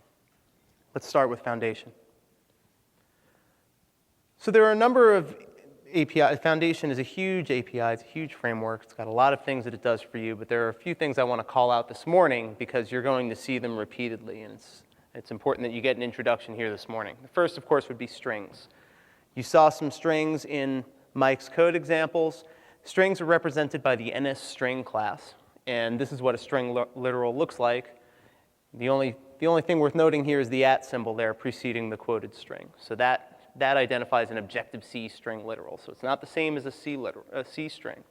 Let's start with Foundation. So there are a number of APIs. Foundation is a huge API. It's a huge framework. It's got a lot of things that it does for you, but there are a few things I want to call out this morning because you're going to see them repeatedly, and it's important that you get an introduction here this morning. The first, of course, would be strings. You saw some strings in Mike's code examples. Strings are represented by the NSString class, and this is what a string literal looks like. The only thing worth noting here is the @ symbol there preceding the quoted string. So that identifies an Objective-C string literal. So it's not the same as a C string.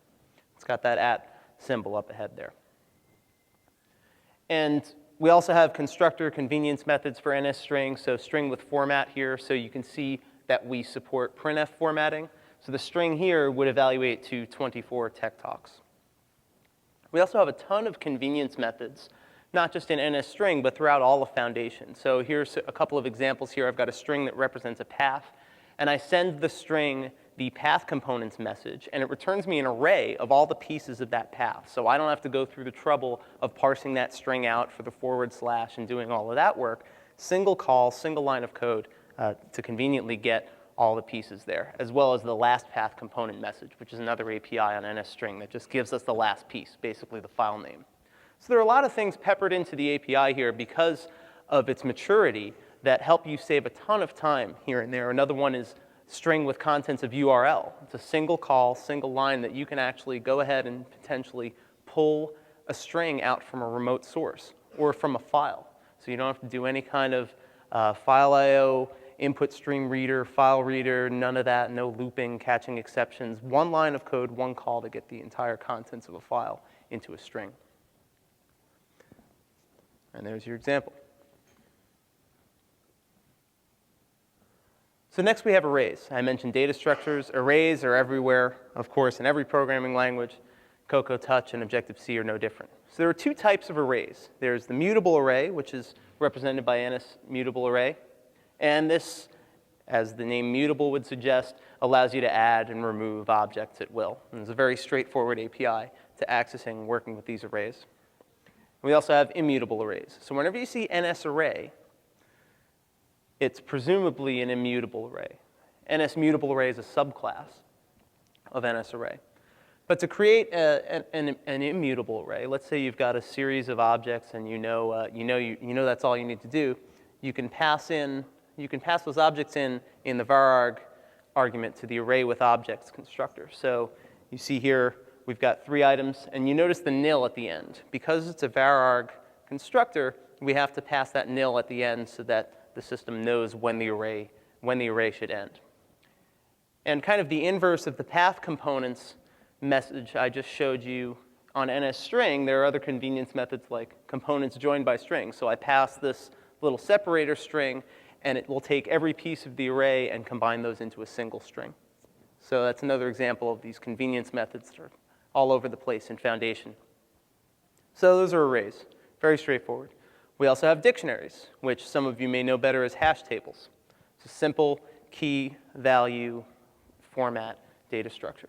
It's got that @ symbol up ahead there. And we also have constructor convenience methods for NSString, so string with format here, so you can see that we support printf formatting. So the string here would evaluate to 24 tech talks. We also have a ton of convenience methods, not just in NSString, but throughout all of Foundation. So here's a couple of examples here. I've got a string that represents a path, and I send the string the path components message, and it returns me an array of all the pieces of that path. So I don't have to go through the trouble of parsing that string out for the / and doing all of that work. Single call, single line of code to conveniently get all the pieces there, as well as the last path component message, which is another API on NSString that just gives us the last piece, basically the file name. So there are a lot of things peppered into the API here because of its maturity that help you save a ton of time here and there. Another one is string with contents of URL. It's a single call, single line that you can actually go ahead and potentially pull a string out from a remote source or from a file. So you don't have to do any kind of file I/O, input stream reader, file reader, none of that, no looping, catching exceptions. One line of code, one call to get the entire contents of a file into a string. And there's your example. So next we have arrays. I mentioned data structures. Arrays are everywhere, of course, in every programming language. Cocoa, Touch, and Objective-C are no different. So there are two types of arrays. There's the mutable array, which is represented by NS mutable array. And this, as the name mutable would suggest, allows you to add and remove objects at will. And it's a very straightforward API to accessing and working with these arrays. We also have immutable arrays. So whenever you see NS array, it's presumably an immutable array. NS mutable array is a subclass of NS array. But to create an immutable array, let's say you've got a series of objects and you know that's all you need to do, you can pass those objects in the vararg argument to the array with objects constructor. So you see here we've got 3 items, and you notice the nil at the end. Because it's a vararg constructor, we have to pass that nil at the end so that the system knows when the array should end. And kind of the inverse of the path components message I just showed you on NSString, there are other convenience methods like components joined by strings. So I pass this little separator string, and it will take every piece of the array and combine those into a single string. So that's another example of these convenience methods that are all over the place in Foundation. So those are arrays, very straightforward. We also have dictionaries, which some of you may know better as hash tables. It's a simple key value format data structure.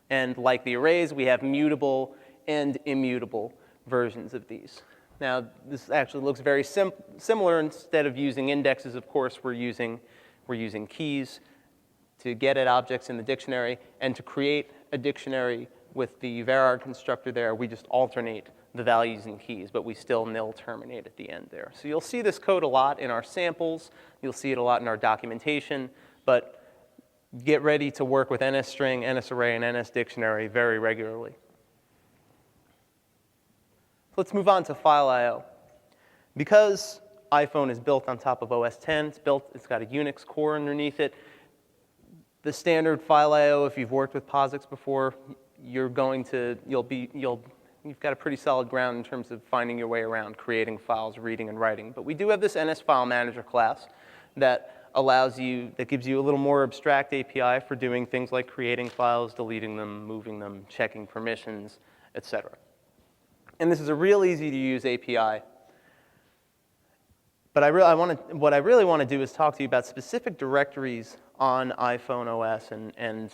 And like the arrays, we have mutable and immutable versions of these. Now, this actually looks very similar. Instead of using indexes, of course, we're using keys to get at objects in the dictionary. And to create a dictionary with the vararg constructor there, we just alternate the values and keys, but we still nil terminate at the end there. So you'll see this code a lot in our samples. You'll see it a lot in our documentation. But get ready to work with NSString, NSArray, and NSDictionary very regularly. Let's move on to file I/O. Because iPhone is built on top of OS X, it's got a Unix core underneath it. The standard file I/O, if you've worked with POSIX before, you've got a pretty solid ground in terms of finding your way around creating files, reading and writing. But we do have this NS File Manager class that gives you a little more abstract API for doing things like creating files, deleting them, moving them, checking permissions, etc. And this is a real easy to use API. But what I really want to do is talk to you about specific directories on iPhone OS and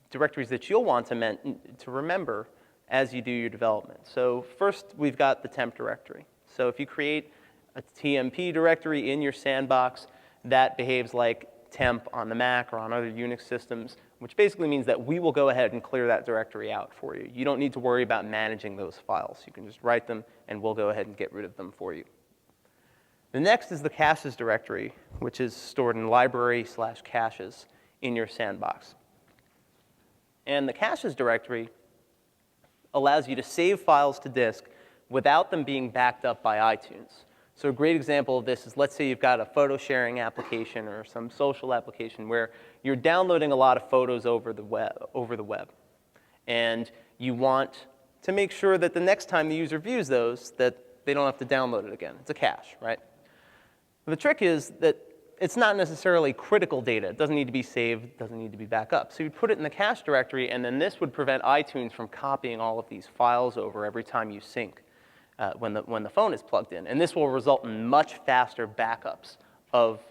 directories that you'll want to remember as you do your development. So first, we've got the temp directory. So if you create a TMP directory in your sandbox, that behaves like temp on the Mac or on other Unix systems, which basically means that we will go ahead and clear that directory out for you. You don't need to worry about managing those files. You can just write them, and we'll go ahead and get rid of them for you. The next is the caches directory, which is stored in library/caches in your sandbox. And the caches directory allows you to save files to disk without them being backed up by iTunes. So a great example of this is, let's say you've got a photo sharing application or some social application where you're downloading a lot of photos over the web. And you want to make sure that the next time the user views those, that they don't have to download it again. It's a cache, right? The trick is that it's not necessarily critical data. It doesn't need to be saved. It doesn't need to be backed up. So you'd put it in the cache directory, and then this would prevent iTunes from copying all of these files over every time you sync when the phone is plugged in. And this will result in much faster backups of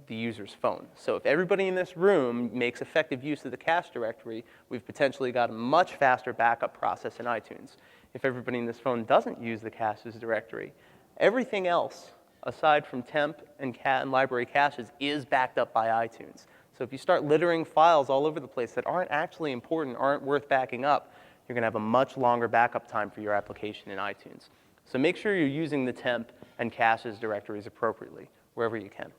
the user's phone. So if everybody in this room makes effective use of the cache directory, we've potentially got a much faster backup process in iTunes. If everybody in this phone doesn't use the caches directory, everything else aside from temp and library caches is backed up by iTunes. So if you start littering files all over the place that aren't actually important, aren't worth backing up, you're going to have a much longer backup time for your application in iTunes. So make sure you're using the temp and caches directories appropriately, wherever you can.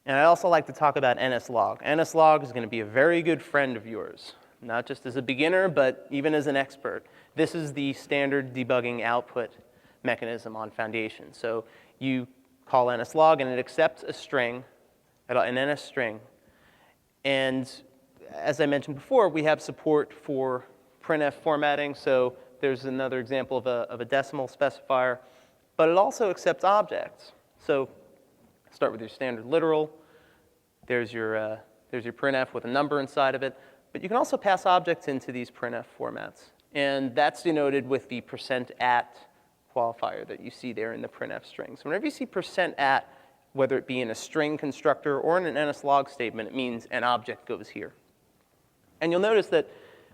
And I'd also like to talk about NSLog. NSLog is going to be a very good friend of yours, not just as a beginner, but even as an expert. This is the standard debugging output mechanism on Foundation. So you call NSLog, and it accepts a string, an NS string. And as I mentioned before, we have support for printf formatting. So there's another example of a decimal specifier, but it also accepts objects. So start with your standard literal. There's your printf with a number inside of it. But you can also pass objects into these printf formats. And that's denoted with the %at qualifier that you see there in the printf string. So whenever you see %at, whether it be in a string constructor or in an NSLog statement, it means an object goes here. And you'll notice that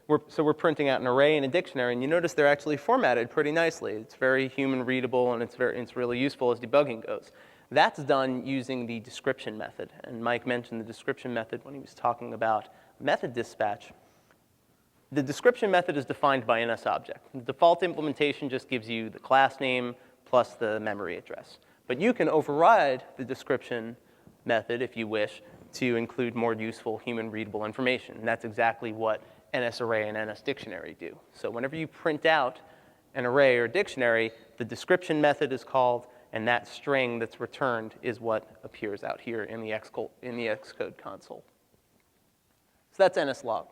we're printing out an array and a dictionary, and you notice they're actually formatted pretty nicely. It's very human readable, and it's really useful as debugging goes. That's done using the description method. And Mike mentioned the description method when he was talking about method dispatch. The description method is defined by NSObject. The default implementation just gives you the class name plus the memory address. But you can override the description method, if you wish, to include more useful human-readable information. And that's exactly what NSArray and NSDictionary do. So whenever you print out an array or dictionary, the description method is called, and that string that's returned is what appears out here in the Xcode console. So that's NSLog.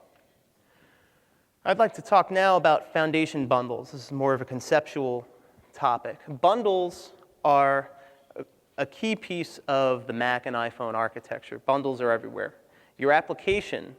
I'd like to talk now about foundation bundles. This is more of a conceptual topic. Bundles are a key piece of the Mac and iPhone architecture. Bundles are everywhere. Your application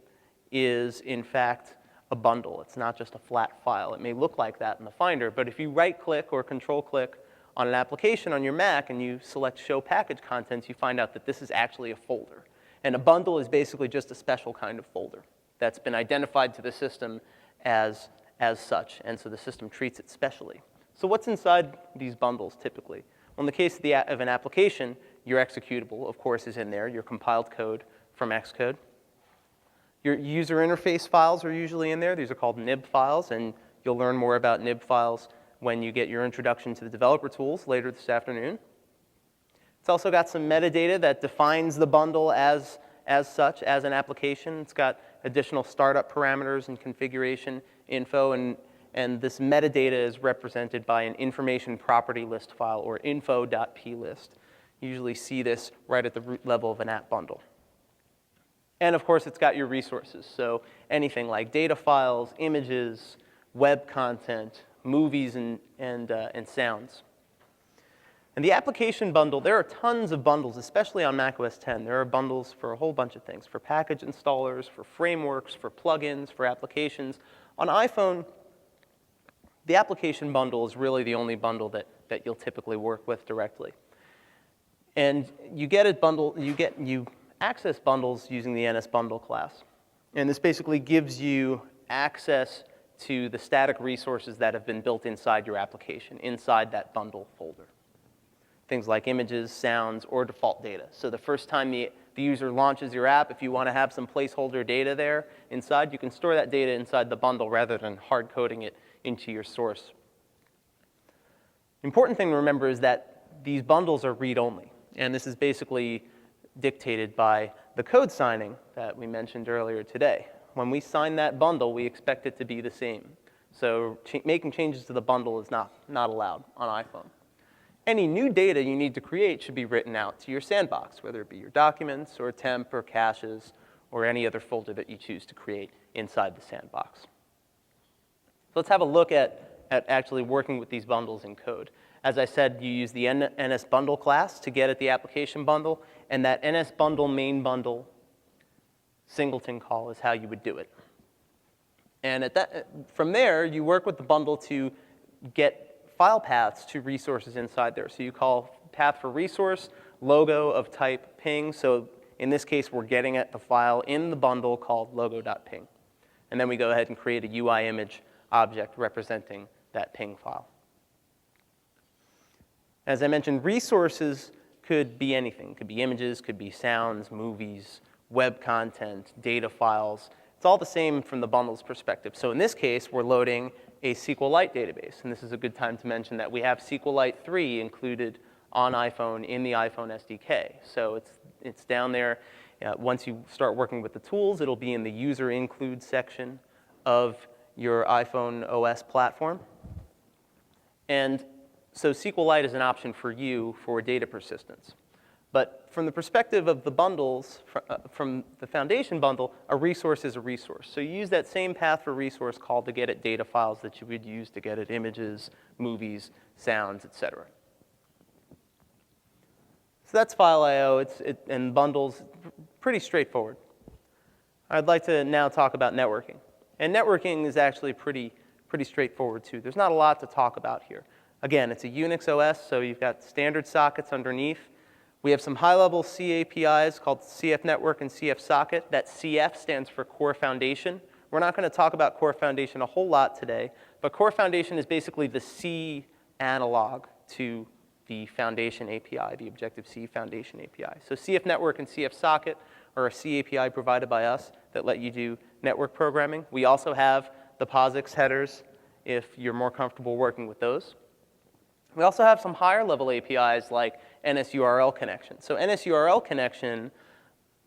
is, in fact, a bundle. It's not just a flat file. It may look like that in the Finder, but if you right-click or control-click on an application on your Mac and you select Show Package Contents, you find out that this is actually a folder. And a bundle is basically just a special kind of folder that's been identified to the system as such, and so the system treats it specially. So what's inside these bundles typically? Well, in the case of an application, your executable, of course, is in there, your compiled code from Xcode. Your user interface files are usually in there. These are called nib files, and you'll learn more about nib files when you get your introduction to the developer tools later this afternoon. It's also got some metadata that defines the bundle as such, as an application. It's got additional startup parameters and configuration info, and this metadata is represented by an information property list file, or info.plist. You usually see this right at the root level of an app bundle. And of course, it's got your resources. So anything like data files, images, web content, movies, and sounds. And the application bundle, there are tons of bundles, especially on Mac OS X. There are bundles for a whole bunch of things, for package installers, for frameworks, for plugins, for applications. On iPhone, the application bundle is really the only bundle that you'll typically work with directly. And you get a bundle, you access bundles using the NSBundle class. And this basically gives you access to the static resources that have been built inside your application, inside that bundle folder. Things like images, sounds, or default data. So the first time the user launches your app, if you want to have some placeholder data there inside, you can store that data inside the bundle rather than hard coding it into your source. The important thing to remember is that these bundles are read-only. And this is basically dictated by the code signing that we mentioned earlier today. When we sign that bundle, we expect it to be the same. So making changes to the bundle is not allowed on iPhone. Any new data you need to create should be written out to your sandbox, whether it be your documents or temp or caches or any other folder that you choose to create inside the sandbox. So let's have a look at actually working with these bundles in code. As I said, you use the NSBundle class to get at the application bundle, and that NSBundle main bundle singleton call is how you would do it. And from there, you work with the bundle to get file paths to resources inside there. So you call path for resource, logo of type ping. So in this case, we're getting at the file in the bundle called logo.ping. And then we go ahead and create a UI image object representing that ping file. As I mentioned, resources could be anything. It could be images, could be sounds, movies, web content, data files. It's all the same from the bundle's perspective. So in this case, we're loading a SQLite database. And this is a good time to mention that we have SQLite 3 included on iPhone in the iPhone SDK. So it's down there. Once you start working with the tools, it'll be in the user include section of your iPhone OS platform. And so SQLite is an option for you for data persistence. But from the perspective of the bundles, from the foundation bundle, a resource is a resource. So you use that same path for resource call to get at data files that you would use to get at images, movies, sounds, etc. So that's file I/O and bundles, pretty straightforward. I'd like to now talk about networking. And networking is actually pretty straightforward too. There's not a lot to talk about here. Again, it's a Unix OS, so you've got standard sockets underneath. We have some high-level C APIs called CF Network and CF Socket. That CF stands for Core Foundation. We're not going to talk about Core Foundation a whole lot today, but Core Foundation is basically the C analog to the Foundation API, the Objective-C Foundation API. So CF Network and CF Socket are a C API provided by us that let you do network programming. We also have the POSIX headers if you're more comfortable working with those. We also have some higher level APIs like NSURL connection. So NSURL connection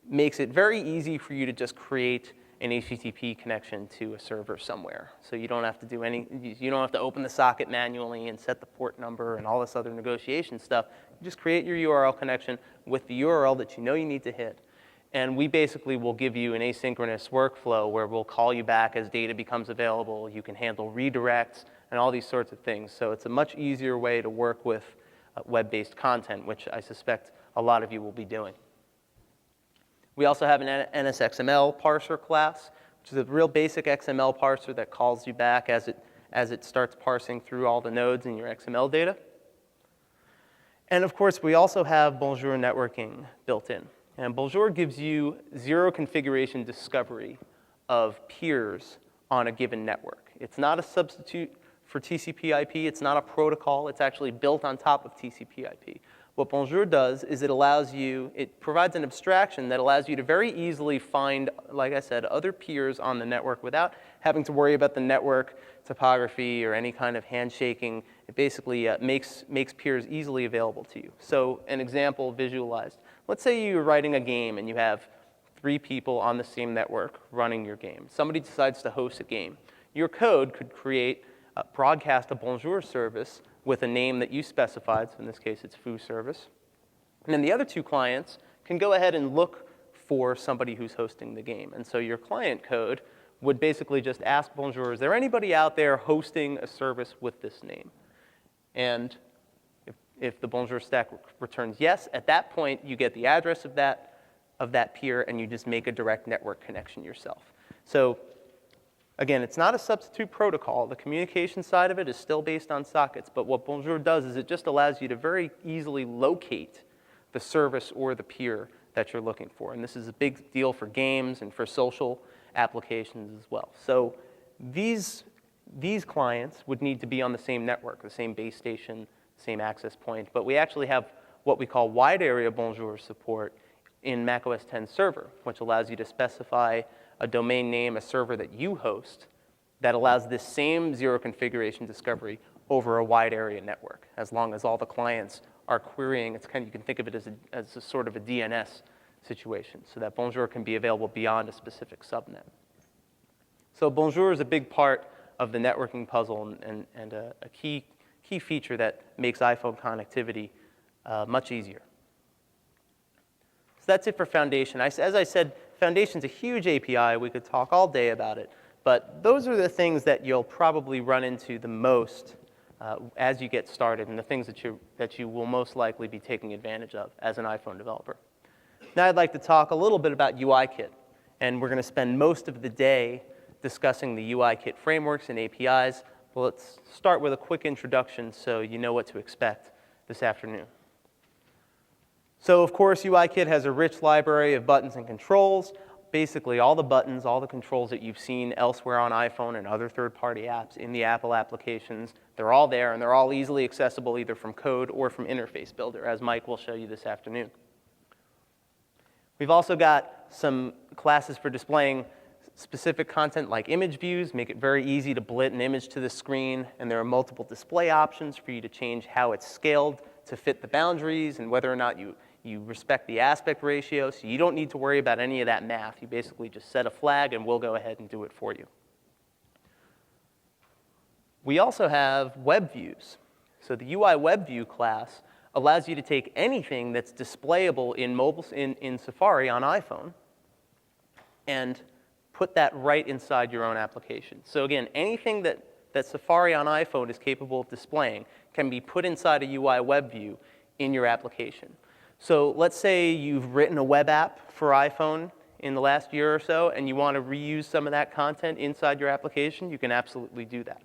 makes it very easy for you to just create an HTTP connection to a server somewhere. So you don't have to do you don't have to open the socket manually and set the port number and all this other negotiation stuff. You just create your URL connection with the URL that you know you need to hit. And we basically will give you an asynchronous workflow where we'll call you back as data becomes available. You can handle redirects and all these sorts of things. So it's a much easier way to work with web-based content, which I suspect a lot of you will be doing. We also have an NSXML parser class, which is a real basic XML parser that calls you back as it starts parsing through all the nodes in your XML data. And of course, we also have Bonjour networking built in. And Bonjour gives you zero configuration discovery of peers on a given network. It's not a substitute for TCP/IP. It's not a protocol. It's actually built on top of TCP/IP. What Bonjour does is it provides an abstraction that allows you to very easily find, like I said, other peers on the network without having to worry about the network topography or any kind of handshaking. It basically makes peers easily available to you. So an example visualized. Let's say you're writing a game and you have 3 people on the same network running your game. Somebody decides to host a game. Your code could broadcast a Bonjour service with a name that you specified, so in this case it's foo service. And then the other 2 clients can go ahead and look for somebody who's hosting the game. And so your client code would basically just ask Bonjour, is there anybody out there hosting a service with this name? And if the Bonjour stack returns yes, at that point you get the address of that peer and you just make a direct network connection yourself. So again, it's not a substitute protocol. The communication side of it is still based on sockets, but what Bonjour does is it just allows you to very easily locate the service or the peer that you're looking for. And this is a big deal for games and for social applications as well. So these clients would need to be on the same network, the same base station, same access point, but we actually have what we call wide area Bonjour support in macOS 10 server, which allows you to specify a domain name, a server that you host, that allows this same zero configuration discovery over a wide area network, as long as all the clients are querying. It's you can think of it as a sort of a DNS situation, so that Bonjour can be available beyond a specific subnet. So Bonjour is a big part of the networking puzzle and a key feature that makes iPhone connectivity much easier. So that's it for Foundation. As I said, Foundation's a huge API. We could talk all day about it. But those are the things that you'll probably run into the most as you get started, and the things that you will most likely be taking advantage of as an iPhone developer. Now I'd like to talk a little bit about UIKit. And we're going to spend most of the day discussing the UIKit frameworks and APIs. Well, let's start with a quick introduction so you know what to expect this afternoon. So of course, UIKit has a rich library of buttons and controls. Basically, all the buttons, all the controls that you've seen elsewhere on iPhone and other third-party apps in the Apple applications, they're all there, and they're all easily accessible either from code or from Interface Builder, as Mike will show you this afternoon. We've also got some classes for displaying specific content like image views, make it very easy to blit an image to the screen, and there are multiple display options for you to change how it's scaled to fit the boundaries and whether or not you respect the aspect ratio, so you don't need to worry about any of that math. You basically just set a flag and we'll go ahead and do it for you. We also have web views. So the UI web view class allows you to take anything that's displayable in Safari on iPhone and put that right inside your own application. So again, anything that Safari on iPhone is capable of displaying can be put inside a UI web view in your application. So let's say you've written a web app for iPhone in the last year or so, and you want to reuse some of that content inside your application, you can absolutely do that.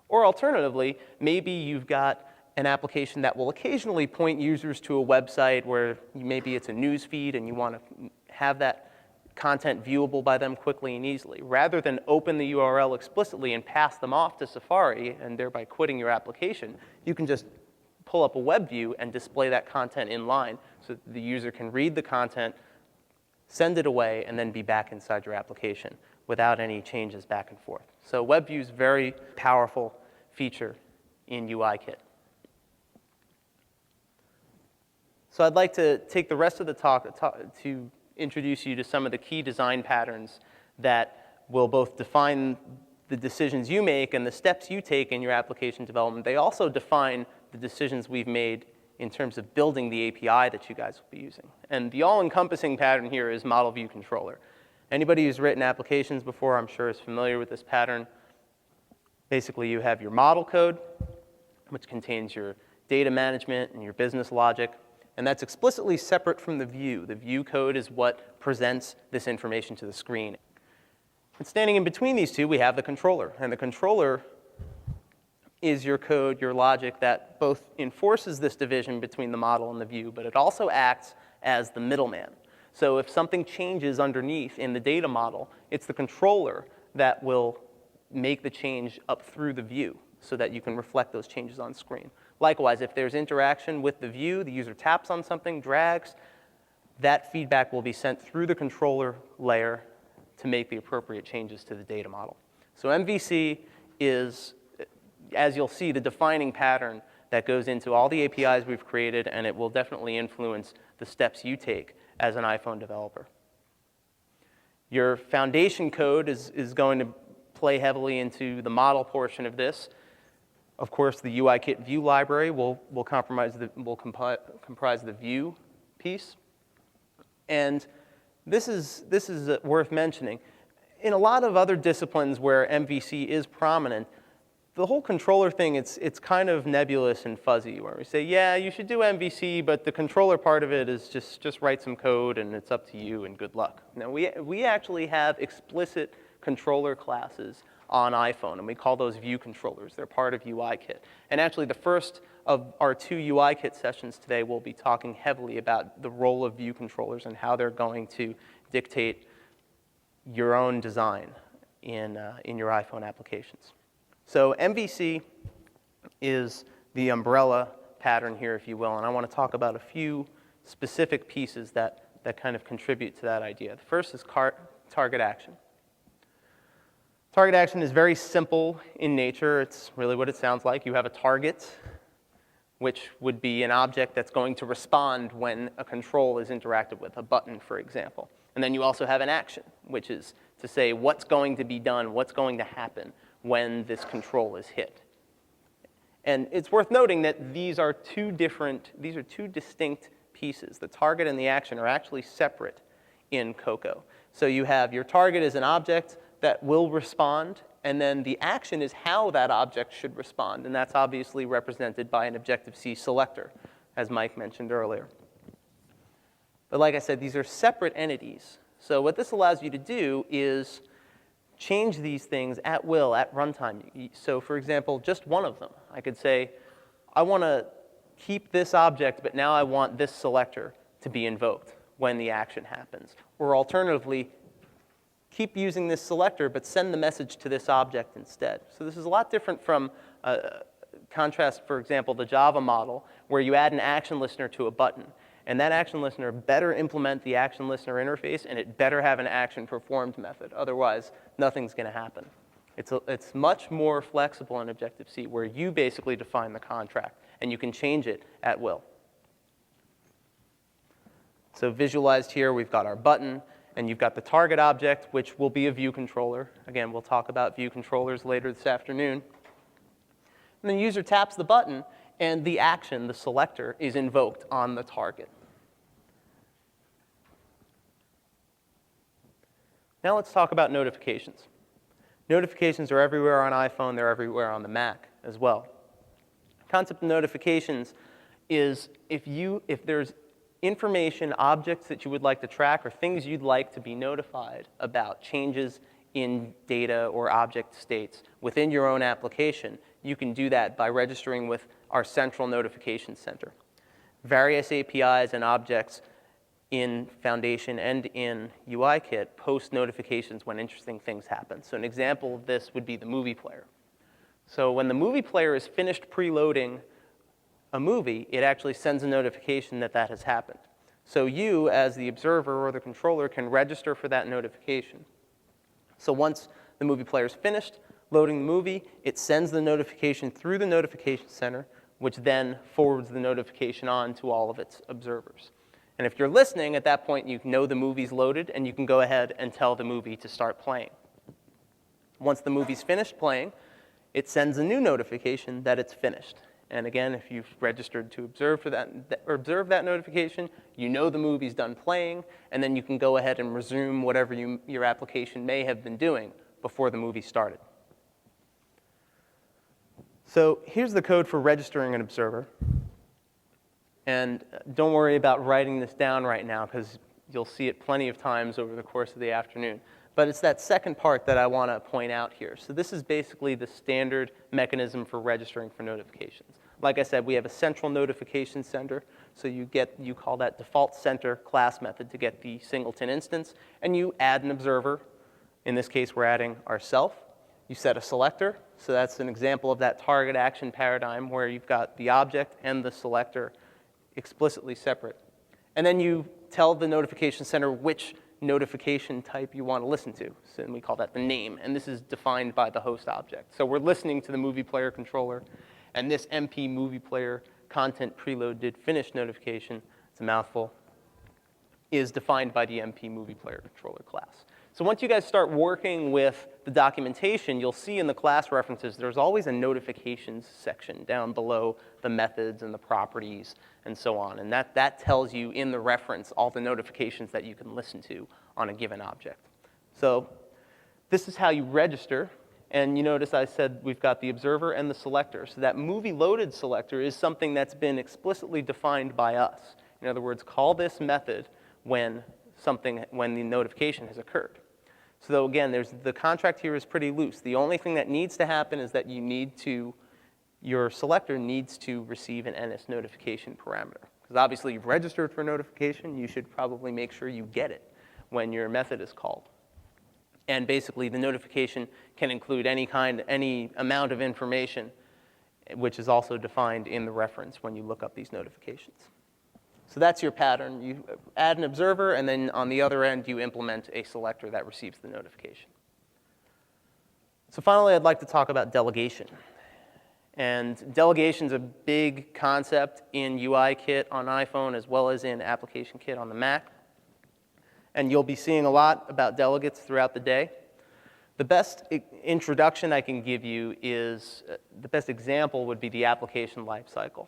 Or alternatively, maybe you've got an application that will occasionally point users to a website where maybe it's a news feed and you want to have that content viewable by them quickly and easily. Rather than open the URL explicitly and pass them off to Safari and thereby quitting your application, you can just pull up a web view and display that content in line so that the user can read the content, send it away, and then be back inside your application without any changes back and forth. So web view is a very powerful feature in UIKit. So I'd like to take the rest of the talk to introduce you to some of the key design patterns that will both define the decisions you make and the steps you take in your application development. They also define the decisions we've made in terms of building the API that you guys will be using. And the all-encompassing pattern here is model view controller. Anybody who's written applications before, I'm sure, is familiar with this pattern. Basically, you have your model code, which contains your data management and your business logic. And that's explicitly separate from the view. The view code is what presents this information to the screen. And standing in between these two, we have the controller. And the controller is your code, your logic, that both enforces this division between the model and the view, but it also acts as the middleman. So if something changes underneath in the data model, it's the controller that will make the change up through the view so that you can reflect those changes on screen. Likewise, if there's interaction with the view, the user taps on something, drags, that feedback will be sent through the controller layer to make the appropriate changes to the data model. So MVC is, as you'll see, the defining pattern that goes into all the APIs we've created, and it will definitely influence the steps you take as an iPhone developer. Your foundation code is going to play heavily into the model portion of this. Of course, the UIKit view library will comprise the view piece. And this is worth mentioning. In a lot of other disciplines where MVC is prominent, the whole controller thing, it's kind of nebulous and fuzzy, where we say, yeah, you should do MVC, but the controller part of it is just write some code, and it's up to you, and good luck. Now, we actually have explicit controller classes on iPhone, and we call those view controllers. They're part of UIKit. And actually, the first of our 2 UIKit sessions today will be talking heavily about the role of view controllers and how they're going to dictate your own design in your iPhone applications. So MVC is the umbrella pattern here, if you will, and I want to talk about a few specific pieces that kind of contribute to that idea. The first is target action. Target action is very simple in nature. It's really what it sounds like. You have a target, which would be an object that's going to respond when a control is interacted with, a button, for example. And then you also have an action, which is to say what's going to be done, what's going to happen when this control is hit. And it's worth noting that these are two distinct pieces. The target and the action are actually separate in Cocoa. So you have your target as an object that will respond, and then the action is how that object should respond, and that's obviously represented by an Objective-C selector, as Mike mentioned earlier. But like I said, these are separate entities. So what this allows you to do is change these things at will, at runtime. So for example, just one of them. I could say, I want to keep this object, but now I want this selector to be invoked when the action happens. Or alternatively, keep using this selector, but send the message to this object instead. So this is a lot different from contrast, for example, the Java model, where you add an action listener to a button. And that action listener better implement the action listener interface, and it better have an action performed method. Otherwise, nothing's going to happen. It's much more flexible in Objective-C, where you basically define the contract, and you can change it at will. So visualized here, we've got our button, and you've got the target object, which will be a view controller. Again, we'll talk about view controllers later this afternoon. And the user taps the button, and the action, the selector, is invoked on the target. Now let's talk about notifications. Notifications are everywhere on iPhone, they're everywhere on the Mac as well. The concept of notifications is if there's information, objects that you would like to track, or things you'd like to be notified about, changes in data or object states within your own application, you can do that by registering with our central notification center. Various APIs and objects in Foundation and in UIKit post notifications when interesting things happen. So an example of this would be the movie player. So when the movie player is finished preloading a movie, it actually sends a notification that that has happened. So you, as the observer or the controller, can register for that notification. So once the movie player is finished loading the movie, it sends the notification through the notification center, which then forwards the notification on to all of its observers. And if you're listening, at that point, you know the movie's loaded, and you can go ahead and tell the movie to start playing. Once the movie's finished playing, it sends a new notification that it's finished. And again, if you've registered to observe that notification, you know the movie's done playing, and then you can go ahead and resume whatever your application may have been doing before the movie started. So here's the code for registering an observer. And don't worry about writing this down right now, because you'll see it plenty of times over the course of the afternoon. But it's that second part that I want to point out here. So this is basically the standard mechanism for registering for notifications. Like I said, we have a central notification center. So you call that default center class method to get the singleton instance. And you add an observer. In this case, we're adding ourself. You set a selector. So that's an example of that target action paradigm where you've got the object and the selector explicitly separate. And then you tell the notification center which notification type you want to listen to. So, and we call that the name. And this is defined by the host object. So we're listening to the movie player controller. And this MP movie player content preload did finish notification, it's a mouthful, is defined by the MP movie player controller class. So once you guys start working with the documentation, you'll see in the class references there's always a notifications section down below the methods and the properties and so on. And that tells you in the reference all the notifications that you can listen to on a given object. So this is how you register. And you notice I said we've got the observer and the selector. So that movie loaded selector is something that's been explicitly defined by us. In other words, call this method when the notification has occurred. So again, the contract here is pretty loose. The only thing that needs to happen is that your selector needs to receive an NS notification parameter. Because obviously you've registered for notification, you should probably make sure you get it when your method is called. And basically the notification can include any amount of information, which is also defined in the reference when you look up these notifications. So that's your pattern. You add an observer, and then on the other end, you implement a selector that receives the notification. So finally, I'd like to talk about delegation. And delegation is a big concept in UIKit on iPhone as well as in Application Kit on the Mac. And you'll be seeing a lot about delegates throughout the day. The best introduction I can give you is, the best example would be the application lifecycle.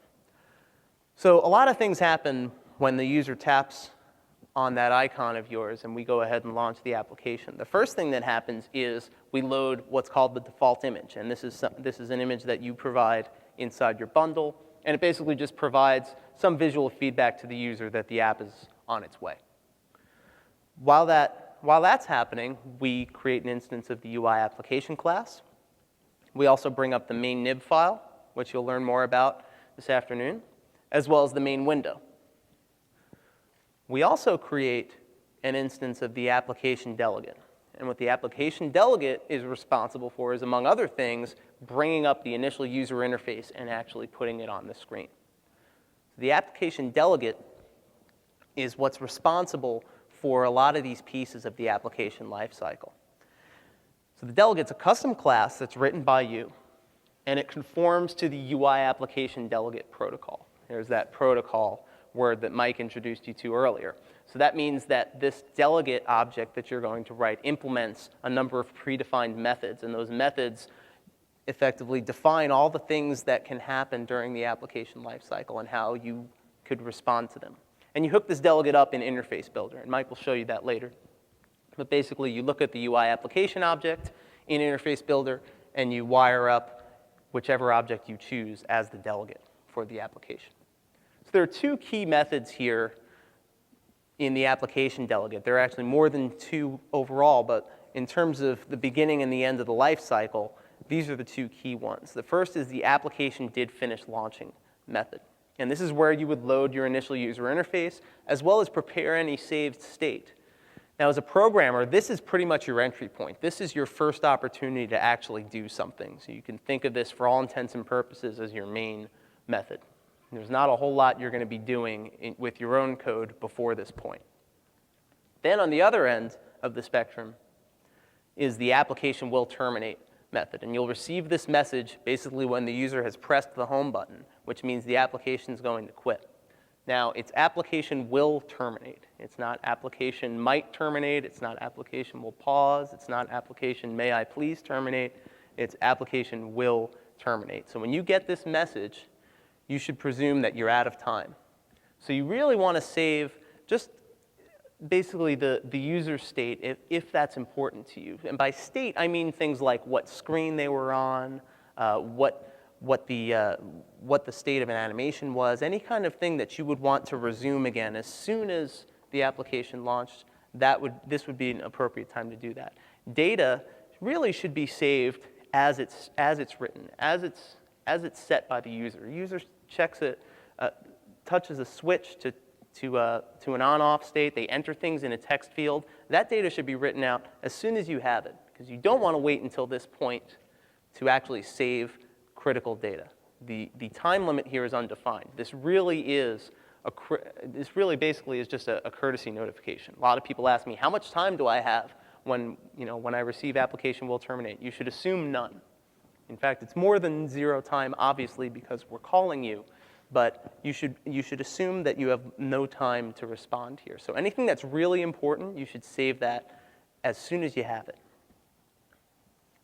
So a lot of things happen when the user taps on that icon of yours and we go ahead and launch the application. The first thing that happens is we load what's called the default image. And this is an image that you provide inside your bundle. And it basically just provides some visual feedback to the user that the app is on its way. While that's happening, we create an instance of the UI application class. We also bring up the main nib file, which you'll learn more about this afternoon, as well as the main window. We also create an instance of the application delegate. And what the application delegate is responsible for is, among other things, bringing up the initial user interface and actually putting it on the screen. The application delegate is what's responsible for a lot of these pieces of the application lifecycle. So the delegate's a custom class that's written by you, and it conforms to the UI application delegate protocol. There's that protocol word that Mike introduced you to earlier. So that means that this delegate object that you're going to write implements a number of predefined methods, and those methods effectively define all the things that can happen during the application lifecycle and how you could respond to them. And you hook this delegate up in Interface Builder, and Mike will show you that later. But basically, you look at the UI application object in Interface Builder, and you wire up whichever object you choose as the delegate for the application. So there are two key methods here in the application delegate. There are actually more than two overall, but in terms of the beginning and the end of the life cycle, these are the two key ones. The first is the application did finish launching method. And this is where you would load your initial user interface, as well as prepare any saved state. Now, as a programmer, this is pretty much your entry point. This is your first opportunity to actually do something. So you can think of this, for all intents and purposes, as your main method. There's not a whole lot you're going to be doing with your own code before this point. Then on the other end of the spectrum is the application will terminate method. And you'll receive this message basically when the user has pressed the home button, which means the application is going to quit. Now, it's application will terminate. It's not application might terminate. It's not application will pause. It's not application may I please terminate. It's application will terminate. So when you get this message, you should presume that you're out of time. So you really want to save just basically the user state if that's important to you. And by state, I mean things like what screen they were on, what the state of an animation was, any kind of thing that you would want to resume again as soon as the application launched. This would be an appropriate time to do that. Data really should be saved as it's written, as it's set by the user. The user checks it, touches a switch to an on-off state. They enter things in a text field. That data should be written out as soon as you have it, because you don't want to wait until this point to actually save critical data. The time limit here is undefined. This really basically is just a courtesy notification. A lot of people ask me, how much time do I have when I receive application will terminate? You should assume none. In fact, it's more than 0 time, obviously, because we're calling you. But you should assume that you have no time to respond here. So anything that's really important, you should save that as soon as you have it.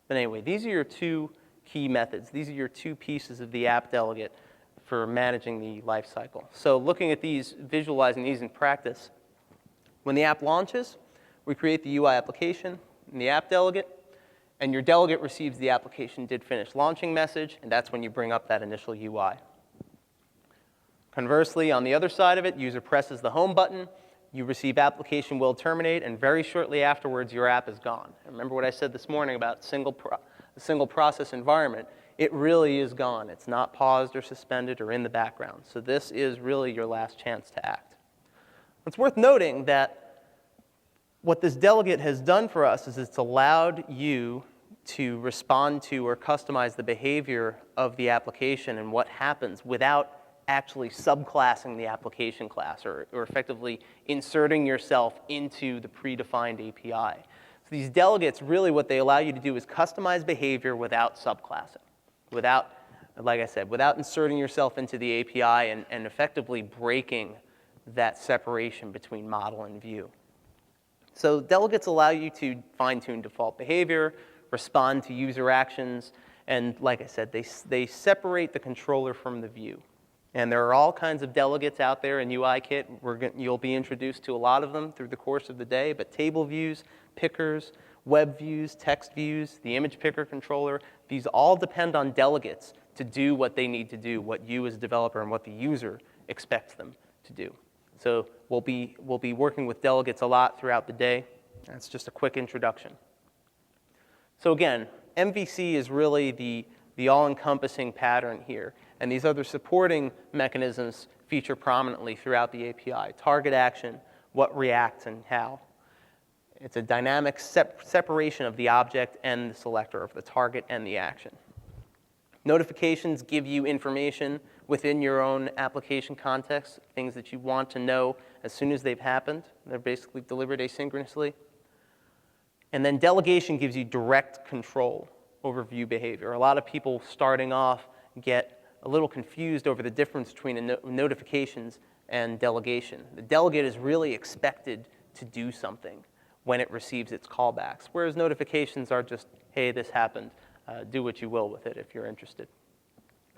But anyway, these are your two key methods. These are your two pieces of the app delegate for managing the life cycle. So looking at these, visualizing these in practice, when the app launches, we create the UI application and the app delegate, and your delegate receives the application did finish launching message, and that's when you bring up that initial UI. Conversely, on the other side of it, user presses the home button, you receive application will terminate, and very shortly afterwards, your app is gone. Remember what I said this morning about single process environment? It really is gone. It's not paused or suspended or in the background. So this is really your last chance to act. It's worth noting that what this delegate has done for us is it's allowed you to respond to or customize the behavior of the application and what happens without actually subclassing the application class or effectively inserting yourself into the predefined API. So these delegates, really what they allow you to do is customize behavior without subclassing, without, like I said, without inserting yourself into the API and effectively breaking that separation between model and view. So delegates allow you to fine-tune default behavior, respond to user actions, and like I said, they separate the controller from the view. And there are all kinds of delegates out there in UIKit. You'll be introduced to a lot of them through the course of the day, but table views, pickers, web views, text views, the image picker controller, these all depend on delegates to do what they need to do, what you as a developer and what the user expects them to do. So we'll be working with delegates a lot throughout the day. That's just a quick introduction. So again, MVC is really the all-encompassing pattern here. And these other supporting mechanisms feature prominently throughout the API. Target action, what reacts and how. It's a dynamic separation of the object and the selector, of the target and the action. Notifications give you information within your own application context, things that you want to know as soon as they've happened. They're basically delivered asynchronously. And then delegation gives you direct control over view behavior. A lot of people starting off get a little confused over the difference between notifications and delegation. The delegate is really expected to do something when it receives its callbacks, whereas notifications are just, hey, this happened, do what you will with it if you're interested.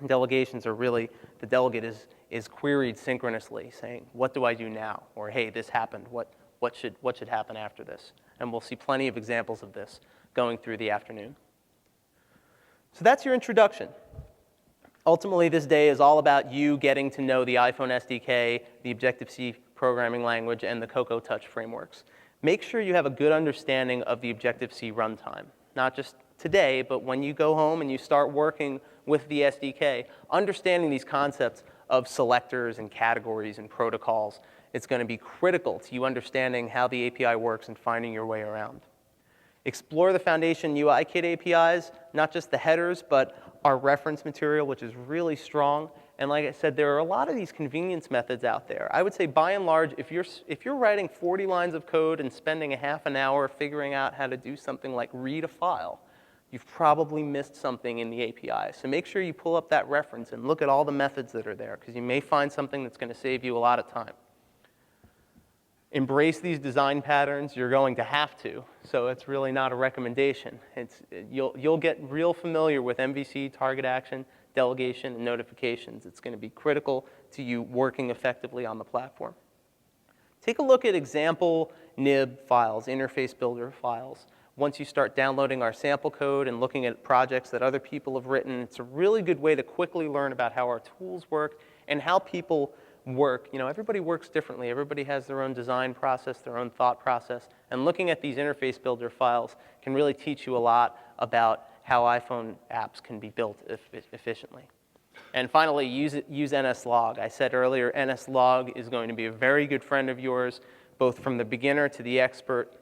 Delegations are really, the delegate is queried synchronously, saying, what do I do now? Or, hey, this happened, what should happen after this? And we'll see plenty of examples of this going through the afternoon. So that's your introduction. Ultimately, this day is all about you getting to know the iPhone SDK, the Objective-C programming language, and the Cocoa Touch frameworks. Make sure you have a good understanding of the Objective-C runtime, not just today, but when you go home and you start working with the SDK, understanding these concepts of selectors and categories and protocols, it's going to be critical to you understanding how the API works and finding your way around. Explore the Foundation UIKit APIs, not just the headers, but our reference material, which is really strong. And like I said, there are a lot of these convenience methods out there. I would say, by and large, if you're writing 40 lines of code and spending a half an hour figuring out how to do something like read a file, you've probably missed something in the API. So make sure you pull up that reference and look at all the methods that are there, because you may find something that's going to save you a lot of time. Embrace these design patterns. You're going to have to, so it's really not a recommendation. You'll get real familiar with MVC, target action, delegation, and notifications. It's going to be critical to you working effectively on the platform. Take a look at example nib files, interface builder files. Once you start downloading our sample code and looking at projects that other people have written, it's a really good way to quickly learn about how our tools work and how people work. You know, everybody works differently. Everybody has their own design process, their own thought process. And looking at these interface builder files can really teach you a lot about how iPhone apps can be built efficiently. And finally, use NSLog. I said earlier, NSLog is going to be a very good friend of yours, both from the beginner to the expert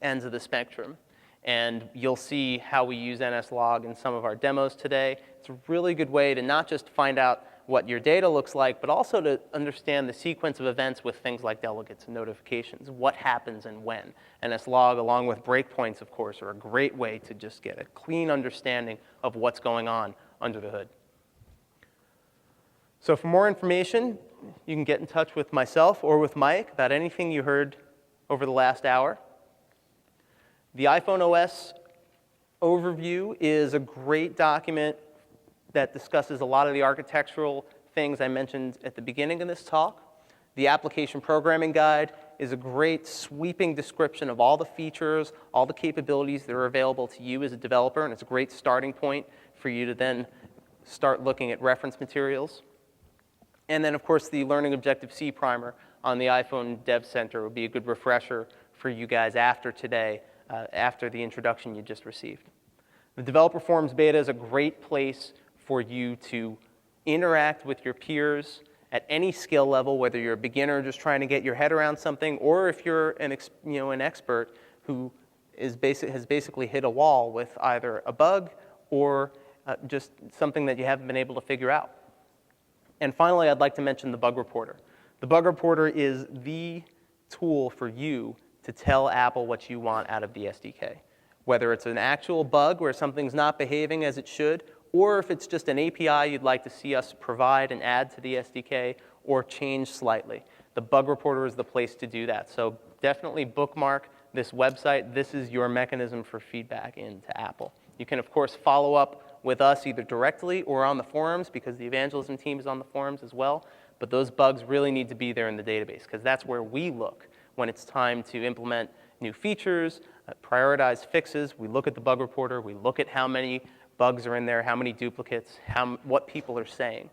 ends of the spectrum. And you'll see how we use NSLog in some of our demos today. It's a really good way to not just find out what your data looks like, but also to understand the sequence of events with things like delegates and notifications, what happens and when. NSLog, along with breakpoints, of course, are a great way to just get a clean understanding of what's going on under the hood. So for more information, you can get in touch with myself or with Mike about anything you heard over the last hour. The iPhone OS overview is a great document that discusses a lot of the architectural things I mentioned at the beginning of this talk. The application programming guide is a great sweeping description of all the features, all the capabilities that are available to you as a developer, and it's a great starting point for you to then start looking at reference materials. And then, of course, the Learning Objective-C primer on the iPhone Dev Center would be a good refresher for you guys after today, after the introduction you just received. The Developer Forums beta is a great place for you to interact with your peers at any skill level, whether you're a beginner just trying to get your head around something, or if you're an expert who has basically hit a wall with either a bug or just something that you haven't been able to figure out. And finally, I'd like to mention the Bug Reporter. The Bug Reporter is the tool for you to tell Apple what you want out of the SDK, whether it's an actual bug where something's not behaving as it should, or if it's just an API you'd like to see us provide and add to the SDK or change slightly. The Bug Reporter is the place to do that. So definitely bookmark this website. This is your mechanism for feedback into Apple. You can, of course, follow up with us either directly or on the forums, because the evangelism team is on the forums as well. But those bugs really need to be there in the database, because that's where we look when it's time to implement new features, prioritize fixes. We look at the Bug Reporter. We look at how many bugs are in there, how many duplicates, what people are saying.